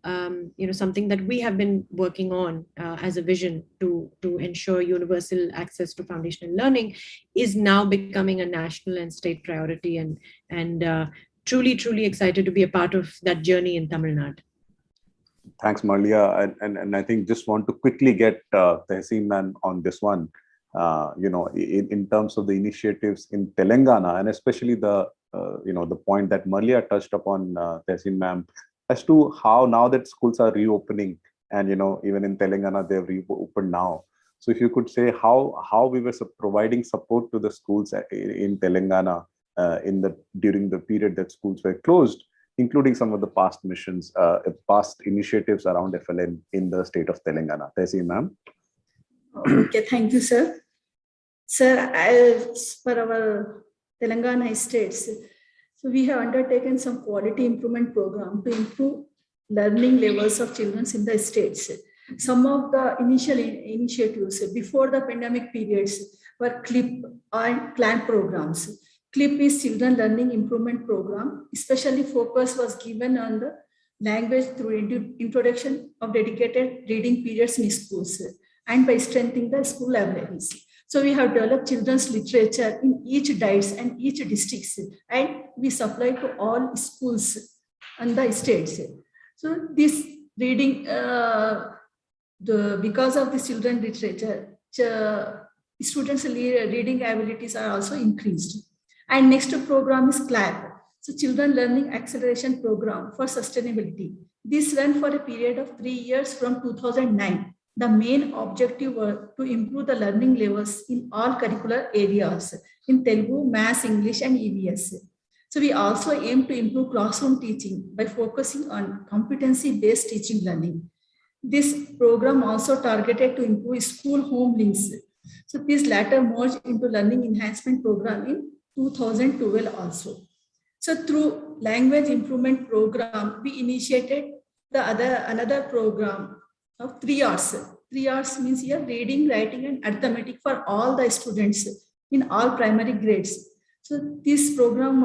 something that we have been working on as a vision to ensure universal access to foundational learning is now becoming a national and state priority, and truly excited to be a part of that journey in Tamil Nadu. Thanks, Malia. And I think just want to quickly get Tehseen ma'am on this one. In terms of the initiatives in Telangana, and especially the point that Malia touched upon, Tehseen ma'am, as to how now that schools are reopening, and even in Telangana they've reopened now. So if you could say how we were providing support to the schools in Telangana during the period that schools were closed, including some of the past missions, past initiatives around FLN in the state of Telangana. Tehseen ma'am. Okay, thank you, sir. Sir, as per our Telangana states, so we have undertaken some quality improvement program to improve learning levels of children in the states. Some of the initial initiatives before the pandemic periods were CLIP and plan programs. CLIP is Children Learning Improvement Program. Especially focus was given on the language through introduction of dedicated reading periods in schools and by strengthening the school libraries. So we have developed children's literature in each diets and each districts, and we supply to all schools and the states. So this reading, because of this children's literature, students' reading abilities are also increased. And next program is CLAP, so Children Learning Acceleration Program for Sustainability. This ran for a period of 3 years from 2009. The main objective was to improve the learning levels in all curricular areas in Telugu, Maths, English, and EVS. So we also aim to improve classroom teaching by focusing on competency-based teaching learning. This program also targeted to improve school-home links. So this latter merged into Learning Enhancement Program in 2012 also. So through language improvement program, we initiated another program of 3 Rs. 3 Rs means here reading, writing, and arithmetic for all the students in all primary grades. So this program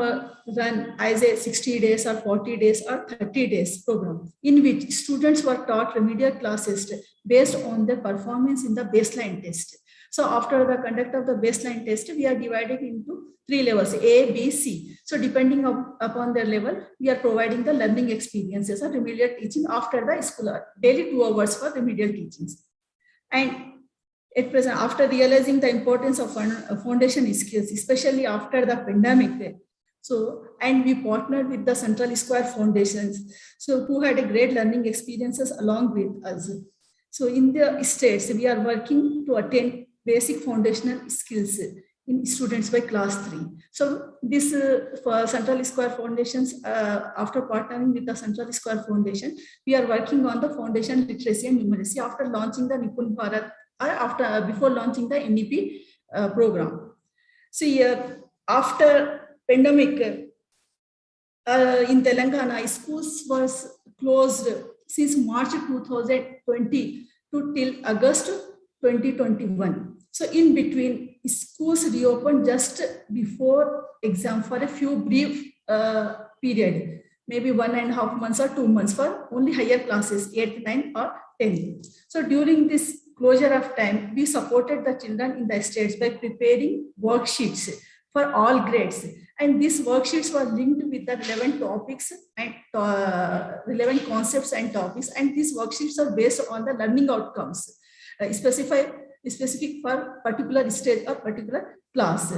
run as a 60 days or 40 days or 30 days program, in which students were taught remedial classes based on their performance in the baseline test. So after the conduct of the baseline test, we are divided into 3 levels, A, B, C. So depending upon their level, we are providing the learning experiences or remedial teaching after the school, daily 2 hours for remedial teachings. And at present, after realizing the importance of foundation skills, especially after the pandemic, and we partnered with the Central Square Foundations, so who had a great learning experiences along with us. So in the states, we are working to attain basic foundational skills in students by class 3. So this for Central Square Foundations, after partnering with the Central Square Foundation, we are working on the Foundational Literacy and Numeracy after launching the NIPUN Bharat, before launching the NEP program. So here, after pandemic, in Telangana, schools was closed since March 2020 to till August 2021. So in between, schools reopened just before exam for a few brief period. maybe 1.5 months or 2 months for only higher classes, 8th, 9th or 10th. So during this closure of time, we supported the children in the states by preparing worksheets for all grades. And these worksheets were linked with the relevant topics and relevant concepts and topics. And these worksheets are based on the learning outcomes, specific for particular stage or particular class.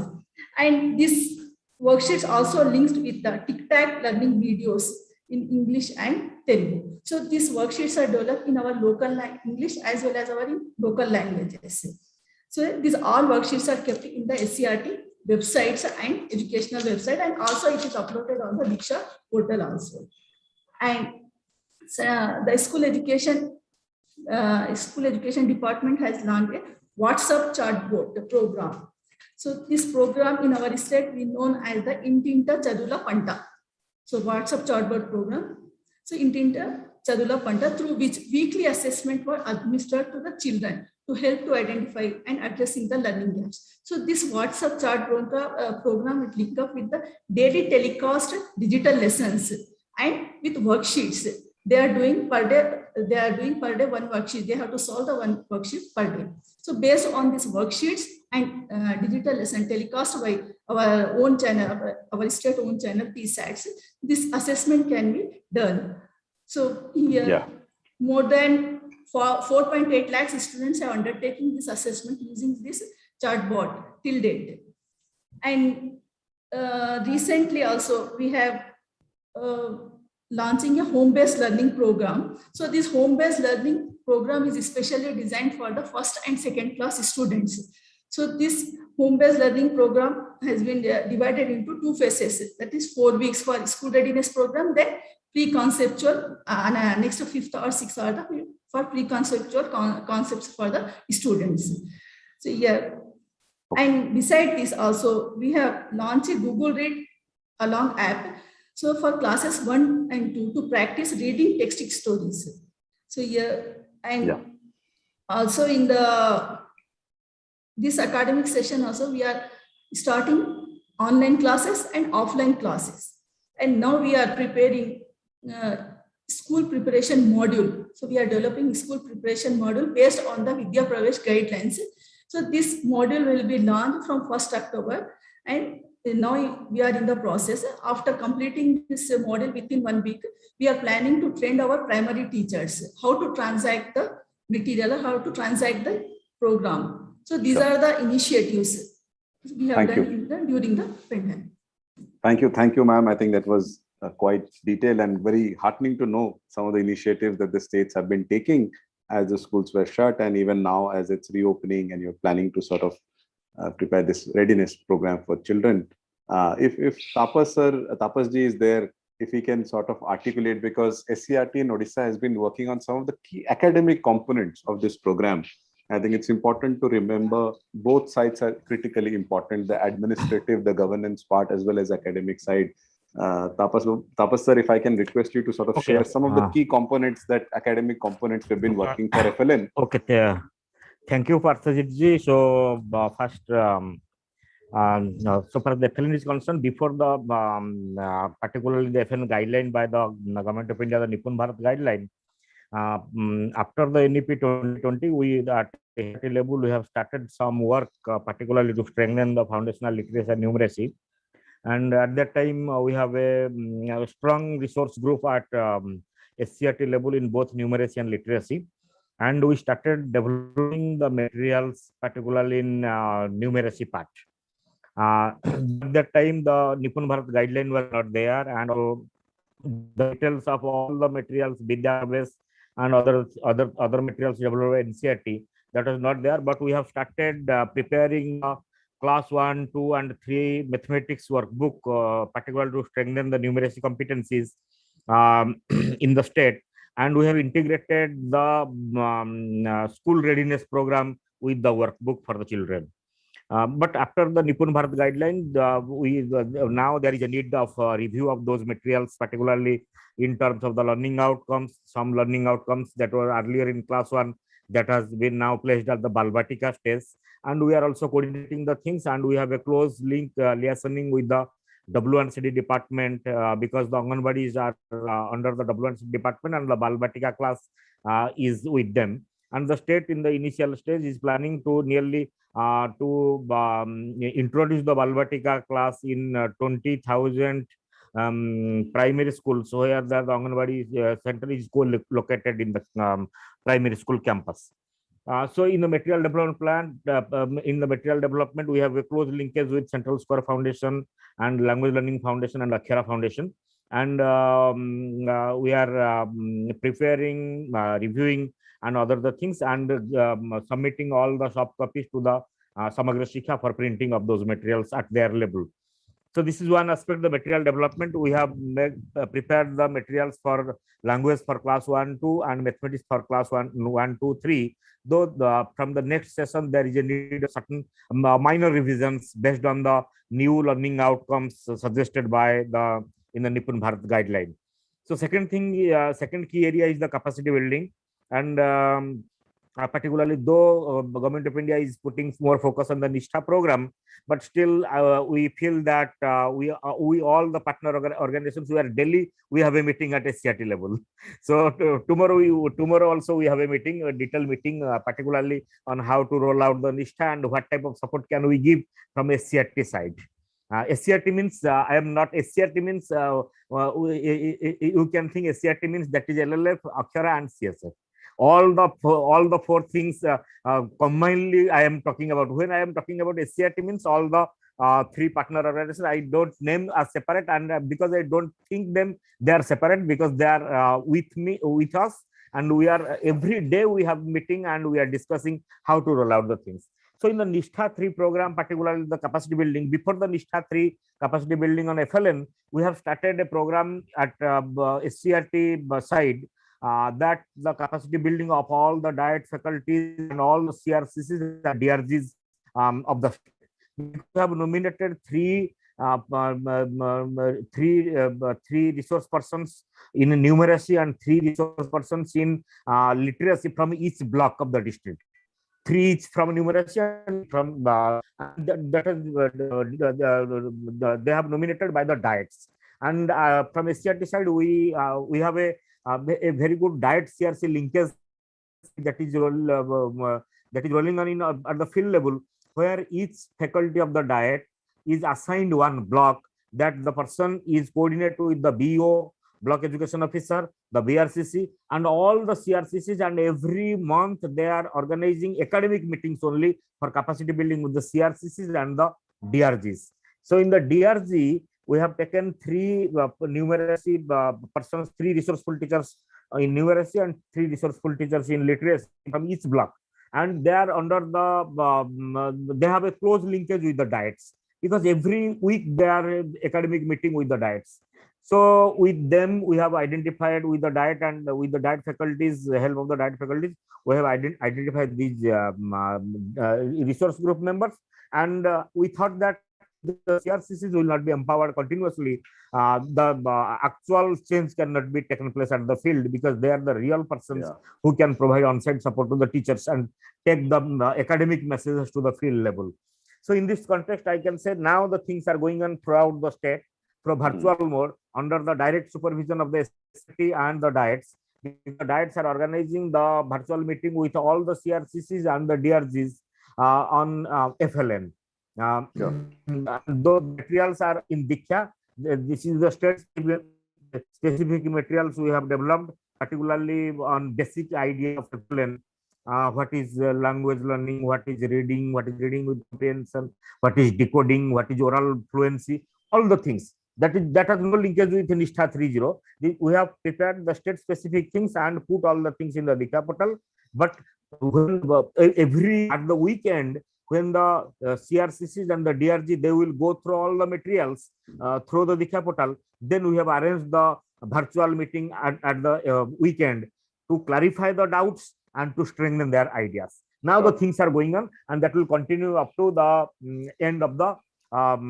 And these worksheets also linked with the tic-tac learning videos in English and Telugu. So these worksheets are developed in our local English as well as our local languages. So these all worksheets are kept in the SCRT websites and educational website, and also it is uploaded on the Diksha portal also. And the school education department has launched a WhatsApp chatbot program. So this program in our state we known as the Intinta Chadula Panta. So WhatsApp chatbot program. So Intinta Chadula Panta, through which weekly assessment were administered to the children to help to identify and addressing the learning gaps. So this WhatsApp chat program will link up with the daily telecast digital lessons and with worksheets. They are doing per day one worksheet. They have to solve the one worksheet per day. So based on these worksheets and digital lesson telecast by our own channel, our state own channel, PSATs, this assessment can be done. So here, more than 4.8 lakhs students have undertaken this assessment using this chatbot till date. And recently also we have launching a home-based learning program. So this home-based learning program is especially designed for the first and second class students. So this home-based learning program has been divided into 2 phases. That is 4 weeks for school readiness program, then pre-conceptual, and next 5th or 6th are the for pre-conceptual concepts for the students. So here, and beside this also, we have launched a Google Read Along app. So for classes 1 and 2 to practice reading textbook stories. So here, and also in this academic session also, we are starting online classes and offline classes. And now we are preparing school preparation module. So we are developing school preparation module based on the Vidya Pravesh guidelines. So this module will be launched from 1st October. And now we are in the process. After completing this module within 1 week, we are planning to train our primary teachers how to transact the material, how to transact the program. So these are the initiatives we have done during the pandemic. Thank you, ma'am. I think that was quite detailed and very heartening to know some of the initiatives that the states have been taking as the schools were shut, and even now as it's reopening and you're planning to sort of prepare this readiness program for children. If Tapas ji is there, if he can sort of articulate, because SCRT in Odisha has been working on some of the key academic components of this program. I think it's important to remember both sides are critically important, the administrative, the governance part, as well as academic side. Tapas sir, if I can request you to sort of share some of the key components, that academic components we've been working for FLN. Okay, thank you, Parthajit ji. So first, so far the FLN is concerned, before the particularly the FLN guideline by the Government of India, the NIPUN Bharat guideline, after the NEP 2020, we at HDFC level we have started some work, particularly to strengthen the foundational literacy and numeracy. And at that time, we have a strong resource group at SCRT level in both numeracy and literacy. And we started developing the materials, particularly in numeracy part. At that time, the NIPUN Bharat guideline was not there, and the details of all the materials, Vidyabase and other materials developed in NCRT, that was not there. But we have started preparing class 1, 2, and 3 mathematics workbook, particularly to strengthen the numeracy competencies in the state. And we have integrated the school readiness program with the workbook for the children. But after the NIPUN Bharat guideline, now there is a need of review of those materials, particularly in terms of the learning outcomes. Some learning outcomes that were earlier in class 1 that has been now placed at the Balbatika stage. And we are also coordinating the things, and we have a close link liaising with the W&CD department because the Anganwadis are under the W&CD department and the Balbatika class is with them. And the state in the initial stage is planning to nearly introduce the Balbatika class in 20,000 primary schools where the Anganwadi center is located in the primary school campus. So in the material development plan, we have a close linkage with Central Square Foundation and Language Learning Foundation and Akhara Foundation. And we are preparing, reviewing and other things and submitting all the soft copies to the Samagra Shikha for printing of those materials at their level. So this is one aspect of the material development. We have prepared the materials for language for class 1, 2 and mathematics for class 1, 2, 3. Though from the next session, there is a need of certain minor revisions based on the new learning outcomes suggested by the NIPUN Bharat guideline. So second key area is the capacity building. And particularly though Government of India is putting more focus on the Nishtha program, but still we feel that we all the partner organizations who are Delhi, we have a meeting at SCRT level. So tomorrow also we have a meeting, a detailed meeting, particularly on how to roll out the Nishtha and what type of support can we give from SCRT side. SCRT means I am not SCRT means you can think SCRT means that is LLF, Akhara and CSF. All the four things combinedly I am talking about. When I am talking about SCRT means all the three partner organizations. I don't name as separate, and because I don't think they are separate, because they are with us, and we are every day we have meeting and we are discussing how to roll out the things. So in the Nishtha 3 program, particularly the capacity building, before the Nishtha 3 capacity building on FLN, we have started a program at SCRT side. That the capacity building of all the diet faculties and all the CRCCs and DRGs of the state. We have nominated three resource persons in numeracy and 3 resource persons in literacy from each block of the district. 3 each from numeracy and from they have nominated by the diets. And from SCRT side, we have a very good diet CRC linkage that is rolling on at the field level, where each faculty of the diet is assigned one block that the person is coordinated with the BO, block education officer, the BRCC, and all the CRCCs, and every month they are organizing academic meetings only for capacity building with the CRCCs and the DRGs. So in the DRG, we have taken 3 numeracy persons, 3 resourceful teachers in numeracy and 3 resourceful teachers in literacy from each block, and they are under the they have a close linkage with the diets, because every week they are academic meeting with the diets. So with them, we have identified with the diet and with the diet faculties, the help of the diet faculties, we have identified these resource group members, and we thought that the CRCCs will not be empowered continuously. The actual change cannot be taken place at the field, because they are the real persons who can provide on-site support to the teachers and take the academic messages to the field level. So in this context, I can say now the things are going on throughout the state through virtual mode under the direct supervision of the SCRT and the diets. The diets are organizing the virtual meeting with all the CRCCs and the DRGs on FLN. Those materials are in Diksha. This is the state specific materials we have developed, particularly on basic idea of FLN. What is language learning, what is reading with comprehension, what is decoding, what is oral fluency, all the things. That has no linkage with Nishtha 3.0. We have prepared the state specific things and put all the things in the Diksha portal. But when, at the weekend, when the CRCCs and the DRG, they will go through all the materials through the Diksha portal, then we have arranged the virtual meeting at the weekend to clarify the doubts and to strengthen their ideas. Now the things are going on, and that will continue up to the end of the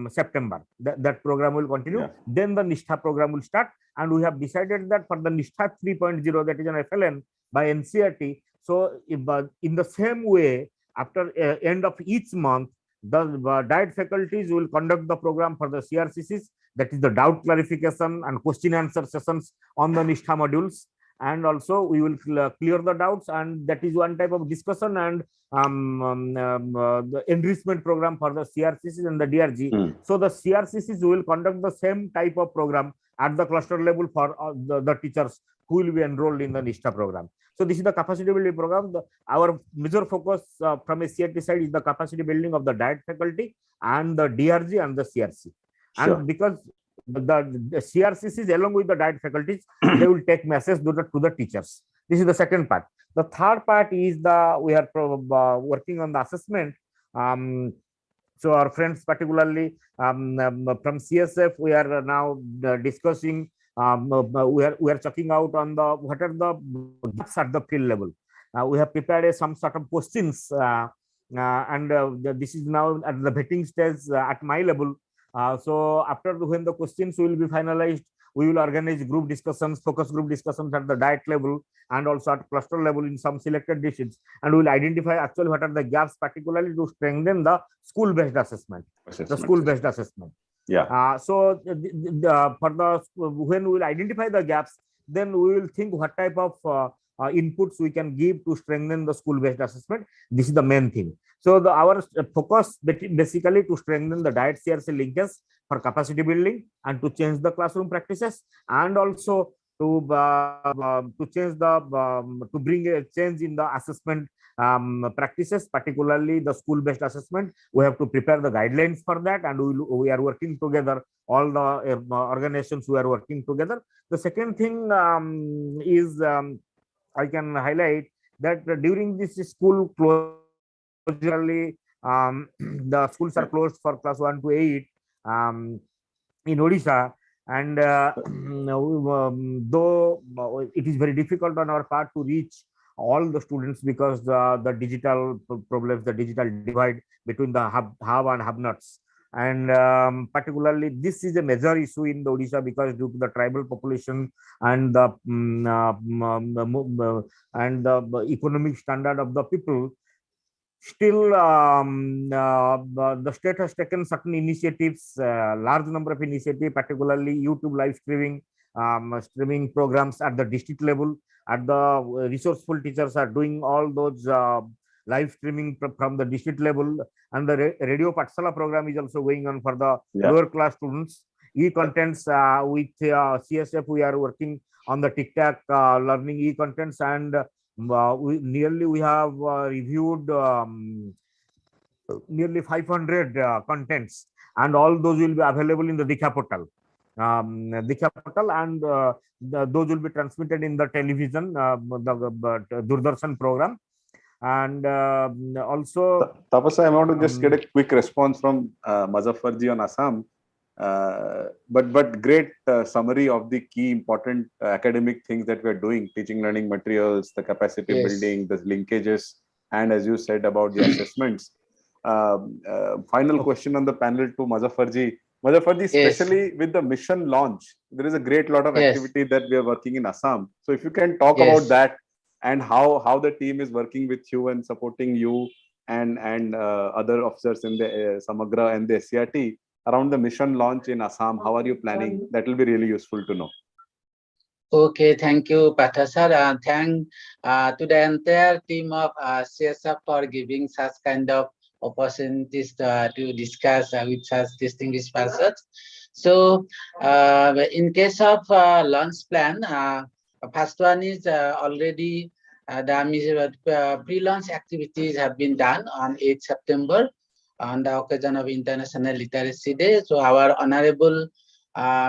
September. That program will continue. Then the Nishtha program will start, and we have decided that for the Nishtha 3.0, that is an FLN by NCRT. So if, in the same way, after end of each month, the diet faculties will conduct the program for the CRCCs, that is the doubt clarification and question answer sessions on the Nishtha modules. And also we will clear the doubts, and that is one type of discussion and the enrichment program for the CRCCs and the DRG. So the CRCCs will conduct the same type of program at the cluster level for the teachers who will be enrolled in the Nishtha program. So this is the capacity building program. Our major focus from a CRT side is the capacity building of the diet faculty and the DRG and the CRC. Sure. And because the CRCCs along with the diet faculties, they will take message to the teachers. This is the second part. The third part is we are working on the assessment. So our friends, particularly from CSF, we are now discussing. We are checking out on what are the gaps at the field level. We have prepared some sort of questions, and this is now at the vetting stage at my level. So after when the questions will be finalized, we will organize group discussions, focus group discussions at the diet level and also at cluster level in some selected districts, and we will identify actually what are the gaps, particularly to strengthen the school-based assessment. The school-based assessment. Yeah. So when we will identify the gaps, then we will think what type of inputs we can give to strengthen the school-based assessment. This is the main thing. So our focus basically to strengthen the diet CRC linkage for capacity building and to change the classroom practices, and also to change to bring a change in the assessment practices, particularly the school-based assessment. We have to prepare the guidelines for that, and we are working together. All the organizations we are working together. The second thing is I can highlight that during this school closure, the schools are closed for class 1 to 8 in Odisha, and though it is very difficult on our part to reach all the students because the digital problems, the digital divide between the have and have-nots, and particularly this is a major issue in the Odisha because due to the tribal population and the economic standard of the people. Still, the state has taken certain initiatives, large number of initiatives, particularly YouTube live streaming programs at the district level. At the resourceful teachers are doing all those live streaming from the district level, and the Radio Patsala program is also going on for the lower class students. E-contents with CSF, we are working on the TikTok learning e-contents, and we have reviewed nearly 500 contents, and all those will be available in the Diksha portal. And those will be transmitted in the television, the Doordarshan program. And also, Tapasa, I want to just get a quick response from Muzaffarji on Assam. But great summary of the key important academic things that we are doing: teaching, learning materials, the capacity building, the linkages, and as you said about the assessments. Final question on the panel to Muzaffarji. Muzaffarji, especially with the mission launch, there is a great lot of activity that we are working in Assam. So if you can talk about that and how the team is working with you and supporting you and other officers in the Samagra and the SCRT around the mission launch in Assam. How are you planning? That will be really useful to know. Okay, thank you, Patha sir. Thank to the entire team of CSF for giving such kind of opportunities to discuss with such distinguished persons. So, in case of launch plan, first one is already the pre-launch activities have been done on 8 September. On the occasion of International Literacy Day. So our Honorable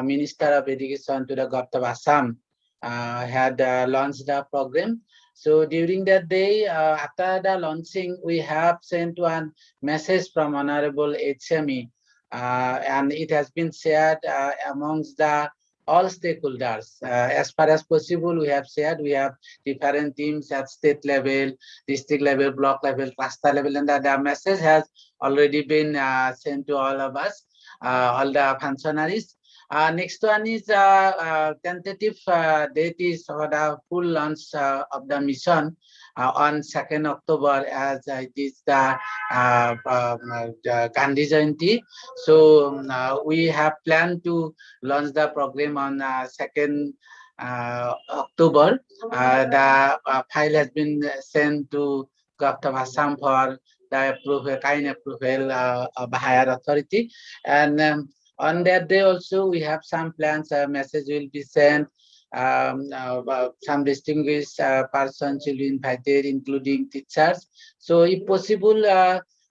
Minister of Education to the Government of Assam had launched the program. So during that day, after the launching, we have sent one message from Honorable HME, and it has been shared amongst the all stakeholders. As far as possible, we have shared, we have different teams at state level, district level, block level, cluster level, and the message has already been sent to all of us, all the functionaries. Next one is tentative date is for the full launch of the mission on 2nd October, as it is the Gandhi Jayanti. So we have planned to launch the program on 2nd October. The file has been sent to Government of Assam for the approval, kind approval of the higher authority, and on that day also we have some plans. A message will be sent. Some distinguished persons will be invited, including teachers. So if possible,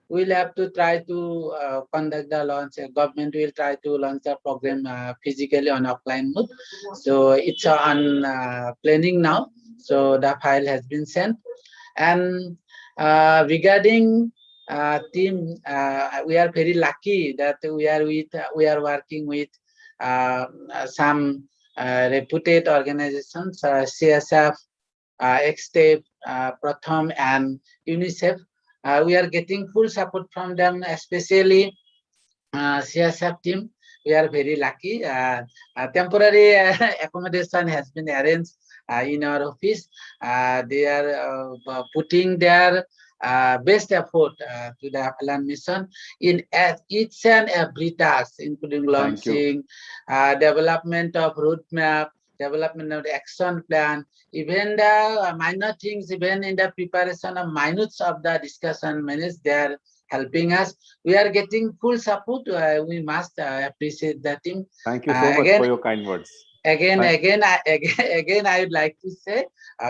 we'll have to try to conduct the launch. Government will try to launch the program physically on offline mode. So it's on planning now. So the file has been sent. And regarding team, we are very lucky that we are working with some reputed organizations, CSF, XTEP, Pratham, and UNICEF. We are getting full support from them, especially CSF team. We are very lucky. Temporary accommodation has been arranged in our office. They are putting their best effort to the Fln mission in each and every task, including launching, development of roadmap, development of the action plan, even the minor things, even in the preparation of minutes of the discussion minutes, they are helping us. We are getting full support. We must appreciate the team. Thank you so much for your kind words. Again, I would like to say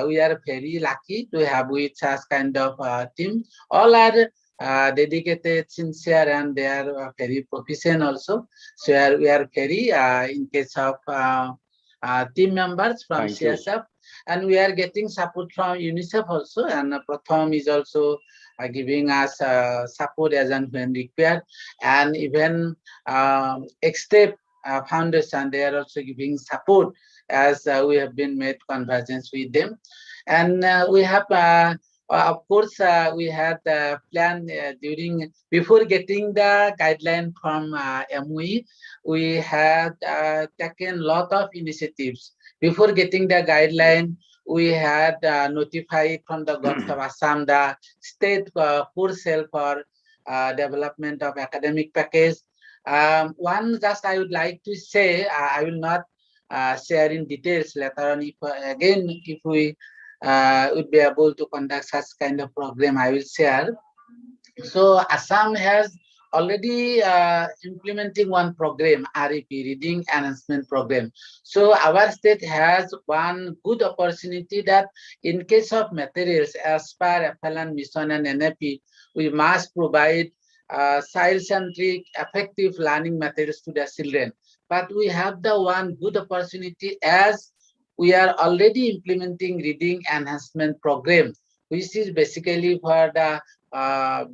we are very lucky to have with us kind of team. All are dedicated, sincere, and they are very proficient also. So we are very in case of team members from CSF, and we are getting support from UNICEF also, and Pratham is also giving us support as and when required, and even XTEP Foundation, they are also giving support as we have been made convergence with them. And we have, of course, we had planned before getting the guideline from MOE, we had taken a lot of initiatives. Before getting the guideline, we had notified from the Government of Assam the state core cell for development of academic package. One just I would like to say, I will not share in details later on. If we would be able to conduct such kind of program, I will share. So Assam has already implementing one program, REP, Reading Enhancement Program. So our state has one good opportunity that in case of materials, as per FLN mission and NIP, we must provide child-centric, effective learning materials to the children. But we have the one good opportunity as we are already implementing Reading Enhancement Program, which is basically for the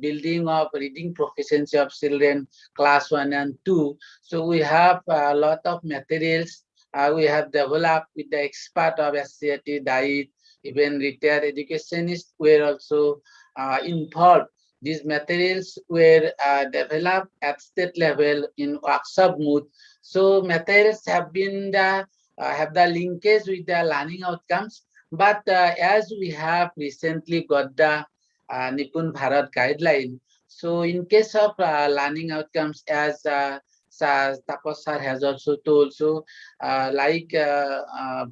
building of reading proficiency of children class 1 and 2. So we have a lot of materials we have developed with the expert of SCRT, diet, even retired educationists were also involved. These materials were developed at state level in workshop mode. So materials have been have the linkage with the learning outcomes. But as we have recently got the NIPUN Bharat guideline, so in case of learning outcomes, as Tapas sir has also told, so like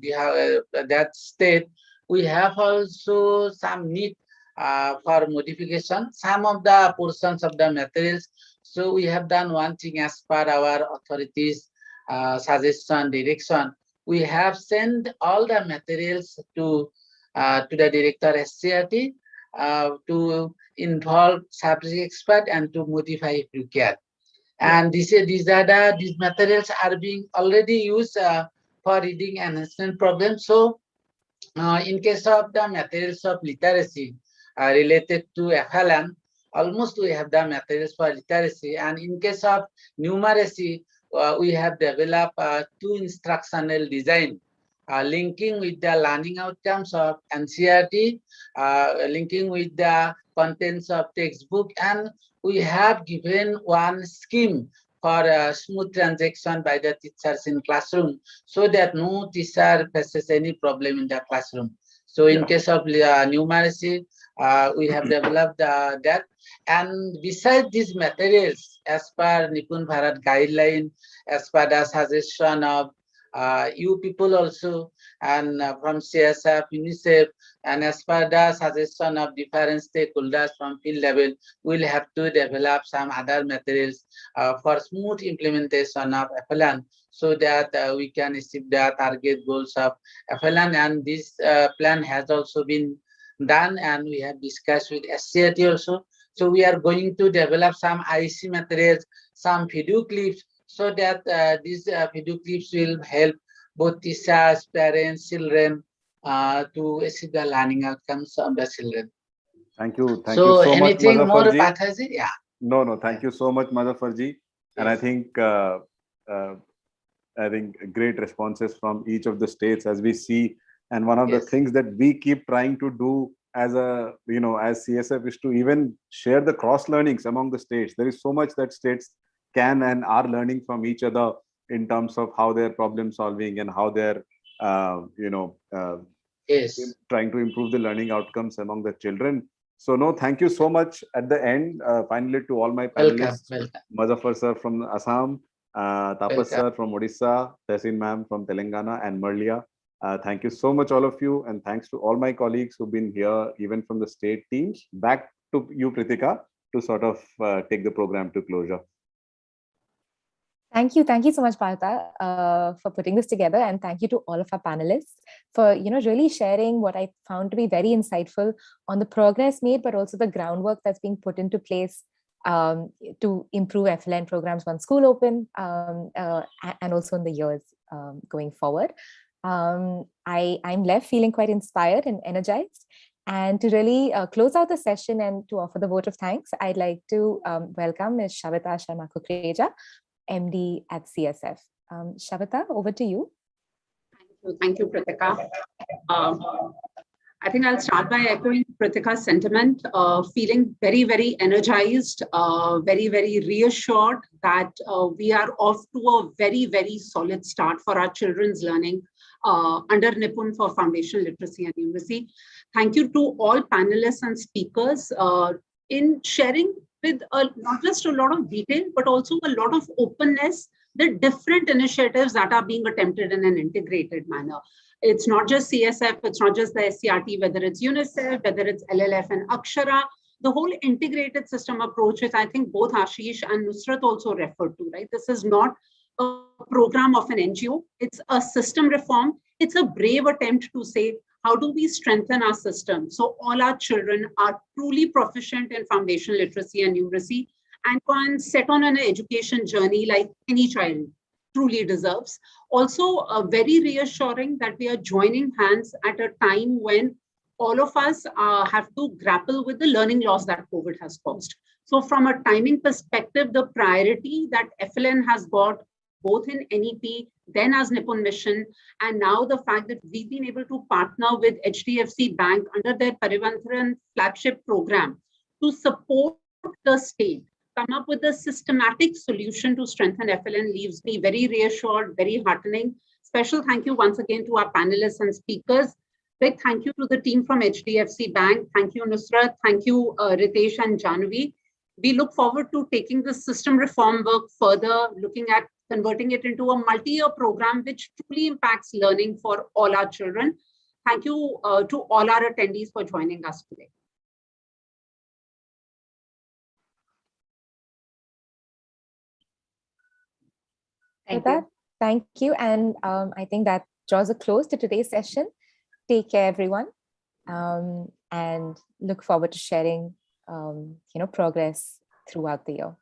we have that state, we have also some need for modification, some of the portions of the materials. So we have done one thing as per our authorities' suggestion, direction. We have sent all the materials to the director SCRT to involve subject expert and to modify if required. And these materials are being already used for reading enhancement programs. So in case of the materials of literacy related to FLN, almost we have the materials for literacy. And in case of numeracy, we have developed two instructional design linking with the learning outcomes of NCERT, linking with the contents of textbook, and we have given one scheme for smooth transaction by the teachers in classroom, so that no teacher faces any problem in the classroom. So in case of numeracy, we have developed that. And besides these materials, as per NIPUN Bharat guideline, as per the suggestion of you people also, and from CSF, UNICEF, and as per the suggestion of different stakeholders from field level, we'll have to develop some other materials for smooth implementation of FLN, so that we can achieve the target goals of FLN. And this plan has also been done, and we have discussed with SCIT also. So we are going to develop some IC materials, some video clips, so that these video clips will help both teachers, parents, children to achieve the learning outcomes of the children. Thank you. Thank So you so much, anything more, Muzaffarji. Pathaji? Yeah. No, thank you so much, Muzaffarji. And I think great responses from each of the states as we see. And one of the things that we keep trying to do as a, as CSF is to even share the cross learnings among the states. There is so much that states can and are learning from each other in terms of how they're problem solving and how they're, trying to improve the learning outcomes among the children. So no, thank you so much at the end. Finally, to all my panelists, Muzaffar sir from Assam, Tapas sir from Odisha, Tehsin ma'am from Telangana, and Murlia. Thank you so much, all of you. And thanks to all my colleagues who've been here, even from the state teams. Back to you, Pritika, to sort of take the program to closure. Thank you so much, Partha, for putting this together, and thank you to all of our panelists for really sharing what I found to be very insightful on the progress made, but also the groundwork that's being put into place to improve FLN programs once school open, and also in the years going forward. I'm left feeling quite inspired and energized. And to really close out the session and to offer the vote of thanks, I'd like to welcome Ms. Shavita Sharma Kukreja, MD at CSF. Shavita, over to you. Thank you, Pritika. I think I'll start by echoing Pritika's sentiment, feeling very, very energized, very, very reassured that we are off to a very, very solid start for our children's learning under NIPUN for Foundational Literacy and Numeracy. Thank you to all panelists and speakers in sharing with not just a lot of detail, but also a lot of openness, the different initiatives that are being attempted in an integrated manner. It's not just CSF, it's not just the SCRT, whether it's UNICEF, whether it's LLF and Akshara, the whole integrated system approach, which I think both Ashish and Nusrat also referred to, right? This is not a program of an NGO, it's a system reform. It's a brave attempt to say, how do we strengthen our system so all our children are truly proficient in foundational literacy and numeracy and can set on an education journey like any child truly deserves. Also, very reassuring that we are joining hands at a time when all of us have to grapple with the learning loss that COVID has caused. So from a timing perspective, the priority that FLN has got both in NEP, then as NIPUN mission, and now the fact that we've been able to partner with HDFC Bank under their Parivartan flagship program to support the state, come up with a systematic solution to strengthen FLN leaves me very reassured, very heartening. Special thank you once again to our panelists and speakers. Big thank you to the team from HDFC Bank. Thank you, Nusrat. Thank you, Ritesh and Janvi. We look forward to taking this system reform work further, looking at converting it into a multi-year program which truly impacts learning for all our children. Thank you to all our attendees for joining us today. Thank you. And I think that draws a close to today's session. Take care, everyone, and look forward to sharing progress throughout the year.